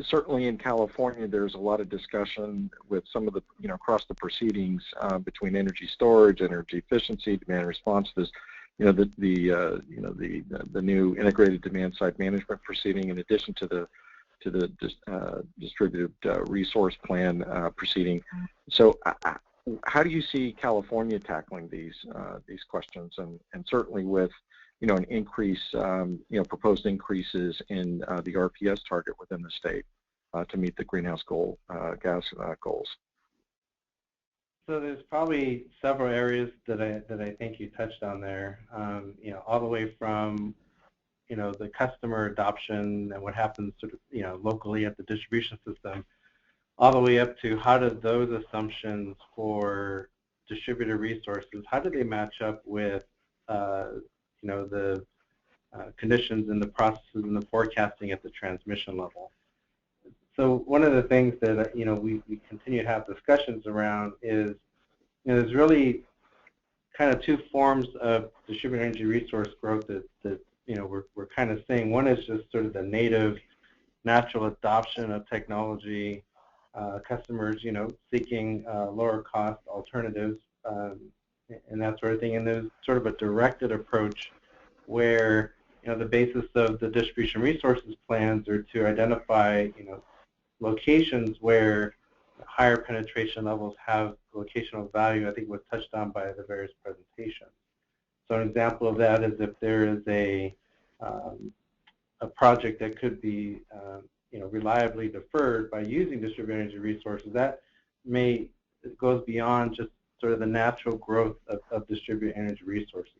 E: certainly in California, there's a lot of discussion with some of the, you know, across the proceedings between energy storage, energy efficiency, demand response. There's, you know, the new integrated demand side management proceeding, in addition to the distributed resource plan proceeding. So how do you see California tackling these questions, and certainly with, you know, an increase, you know, proposed increases in the RPS target within the state to meet the greenhouse gas goals?
D: So there's probably several areas that I think you touched on there. You know, all the way from, you know, the customer adoption and what happens sort of, you know, locally at the distribution system, all the way up to how do those assumptions for distributed resources, how do they match up with, you know, the conditions and the processes and the forecasting at the transmission level. So one of the things that, you know, we continue to have discussions around is, you know, there's really kind of 2 forms of distributed energy resource growth that you know, we're kind of seeing. One is just sort of the native natural adoption of technology customers, seeking lower cost alternatives and that sort of thing. And there's sort of a directed approach where the basis of the distribution resources plans are to identify locations where higher penetration levels have locational value. I think was touched on by the various presentations. So an example of that is if there is a project that could be reliably deferred by using distributed energy resources, that goes beyond just sort of the natural growth of distributed energy resources.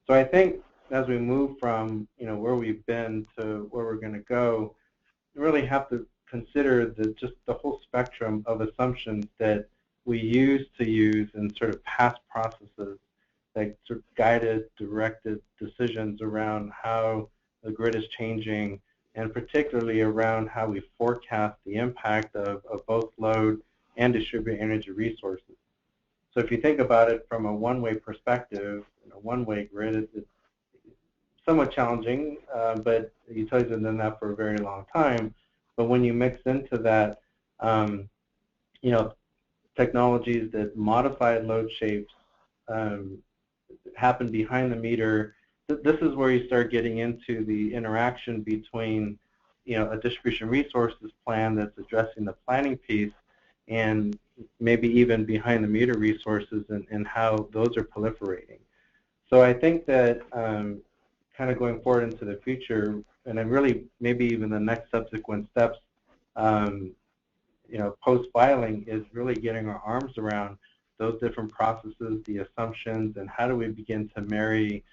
D: So I think as we move from where we've been to where we're going to go, we really have to consider just the whole spectrum of assumptions that we use in sort of past processes that sort of guided, directed decisions around how the grid is changing, and particularly around how we forecast the impact of both load and distributed energy resources. So if you think about it from a one-way perspective, a one-way grid is somewhat challenging, but utilities have done that for a very long time. But when you mix into that, technologies that modify load shapes happen behind the meter, this is where you start getting into the interaction between, a distribution resources plan that's addressing the planning piece, and maybe even behind the meter resources and how those are proliferating. So I think that kind of going forward into the future, and then really maybe even the next subsequent steps, post-filing, is really getting our arms around those different processes, the assumptions, and how do we begin to marry,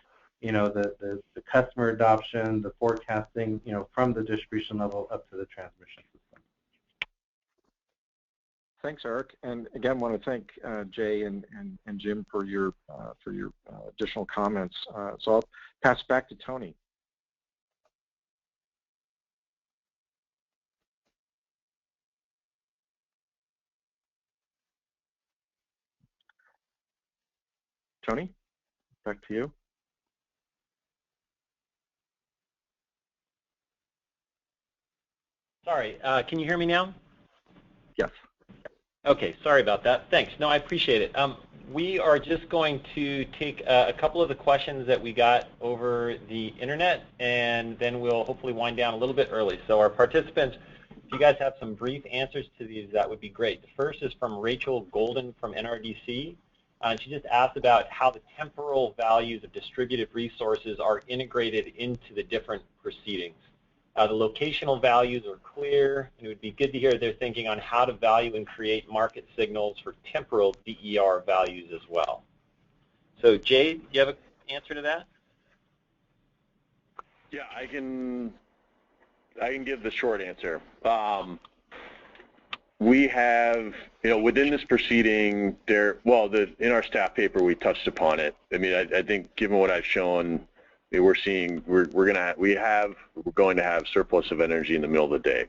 D: the customer adoption, the forecasting, from the distribution level up to the transmission system.
E: Thanks, Erik, and again, want to thank Jay and Jim for your additional comments. So I'll pass back to Tony. Tony, back to you.
A: Sorry, can you hear me now?
E: Yes.
A: Okay, sorry about that. Thanks. No, I appreciate it. We are just going to take a couple of the questions that we got over the internet, and then we'll hopefully wind down a little bit early. So our participants, if you guys have some brief answers to these, that would be great. The first is from Rachel Golden from NRDC. She just asked about how the temporal values of distributed resources are integrated into the different proceedings. The locational values are clear, and it would be good to hear their thinking on how to value and create market signals for temporal DER values as well. So Jay, do you have an answer to that?
B: Yeah, I can give the short answer. We have, within this proceeding, in our staff paper we touched upon it. I mean, I think given what I've shown, we're going to have surplus of energy in the middle of the day,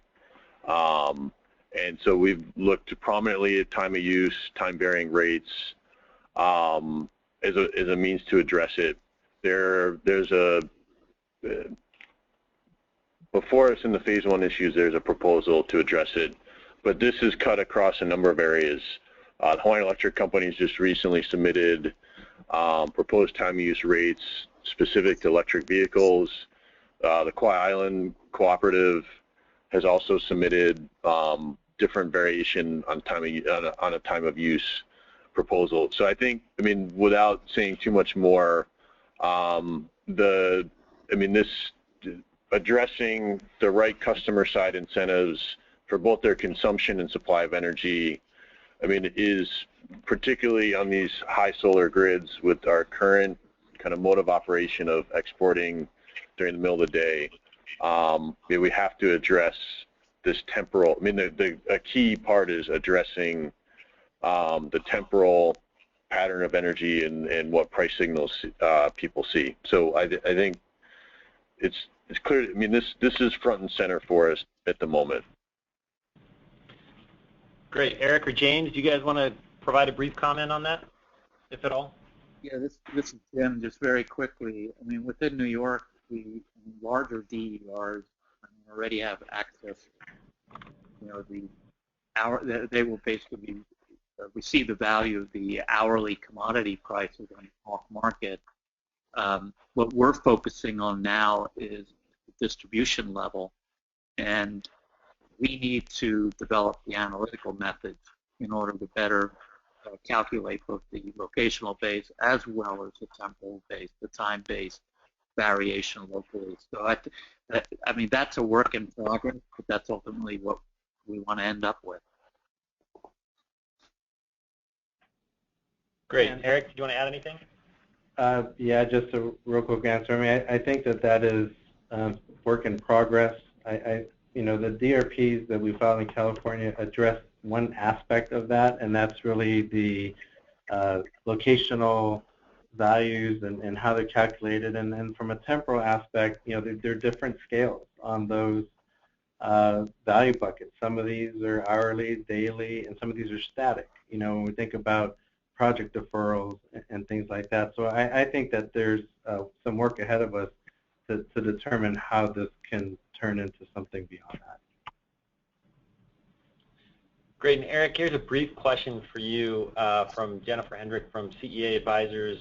B: and so we've looked prominently at time of use, time varying rates, as a means to address it. Before us in the phase 1 issues, there's a proposal to address it, but this is cut across a number of areas. The Hawaiian Electric companies just recently submitted proposed time of use rates specific to electric vehicles. The Kauai Island Cooperative has also submitted different variation on a time of use proposal. So I think, without saying too much more, this addressing the right customer side incentives for both their consumption and supply of energy, is particularly on these high solar grids with our current kind of mode of operation of exporting during the middle of the day. We have to address this temporal. A key part is addressing the temporal pattern of energy and what price signals people see. So I think it's clear. This is front and center for us at the moment.
A: Great. Erik or James, do you guys want to provide a brief comment on that, if at all?
C: Yeah, this is Jim. Just very quickly. Within New York, the larger DERs already have access. The they will basically receive the value of the hourly commodity prices on the spot market. What we're focusing on now is the distribution level, and we need to develop the analytical methods in order to better calculate both the locational base as well as the temporal base, the time-based variation locally. So I mean, that's a work in progress, but that's ultimately what we want to end up with.
A: Great. Erik, do you want to add anything?
D: Yeah, just a real quick answer. I mean, I think that is work in progress. You know, the DRPs that we filed in California address one aspect of that, and that's really the locational values and how they're calculated. And then from a temporal aspect, you know, there are different scales on those value buckets. Some of these are hourly, daily, and some of these are static. You know, when we think about project deferrals and things like that. So I think that there's some work ahead of us to determine how this can turn into something beyond that.
A: Great. And Erik, here's a brief question for you from Jennifer Hendrick from CEA Advisors.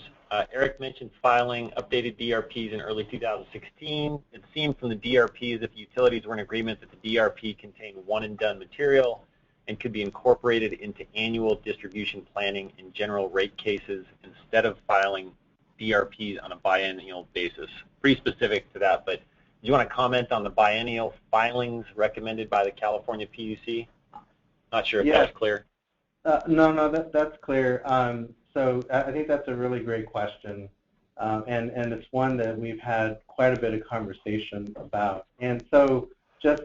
A: Erik mentioned filing updated DRPs in early 2016. It seemed from the DRPs that the utilities were in agreement that the DRP contained one-and-done material and could be incorporated into annual distribution planning in general rate cases instead of filing DRPs on a biennial basis. Pretty specific to that, but do you want to comment on the biennial filings recommended by the California PUC? Not sure if that's clear.
D: No, that's clear. So I think that's a really great question, and it's one that we've had quite a bit of conversation about. And so just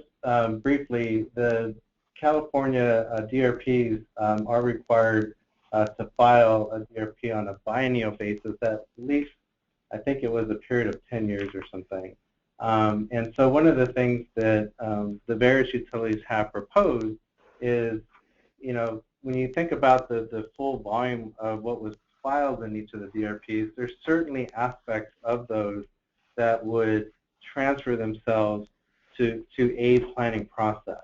D: briefly, the California DRPs are required to file a DRP on a biennial basis at least, I think it was a period of 10 years or something. And so one of the things that the various utilities have proposed is, you know, when you think about the full volume of what was filed in each of the DRPs, there's certainly aspects of those that would transfer themselves to a planning process.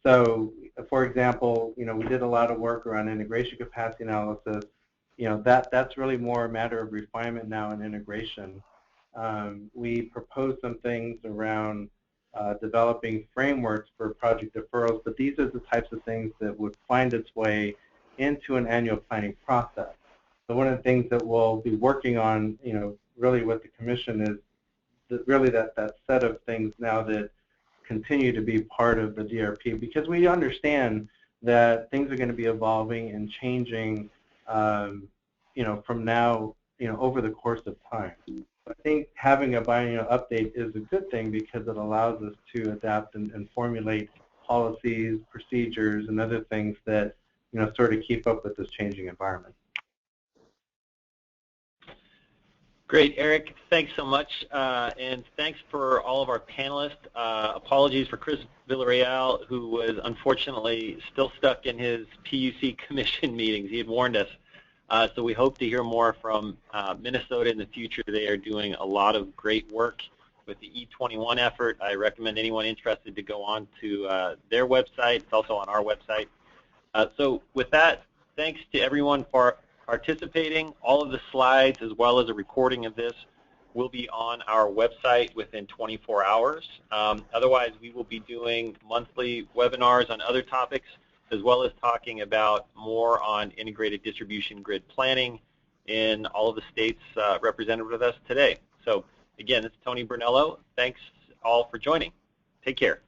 D: So, for example, you know, we did a lot of work around integration capacity analysis. You know, that's really more a matter of refinement now and integration. We proposed some things around developing frameworks for project deferrals, but these are the types of things that would find its way into an annual planning process. So one of the things that we'll be working on, you know, really with the Commission is that set of things now that continue to be part of the DRP, because we understand that things are going to be evolving and changing, you know, from now, you know, over the course of time. I think having a biennial update is a good thing because it allows us to adapt and formulate policies, procedures, and other things that, you know, sort of keep up with this changing environment.
A: Great, Erik. Thanks so much, and thanks for all of our panelists. Apologies for Chris Villarreal, who was unfortunately still stuck in his PUC Commission meetings. He had warned us. So we hope to hear more from Minnesota in the future. They are doing a lot of great work with the E21 effort. I recommend anyone interested to go on to their website. It's also on our website. So with that, thanks to everyone for participating. All of the slides, as well as a recording of this, will be on our website within 24 hours. Otherwise, we will be doing monthly webinars on other topics, as well as talking about more on integrated distribution grid planning in all of the states represented with us today. So again, this is Tony Brunello. Thanks all for joining. Take care.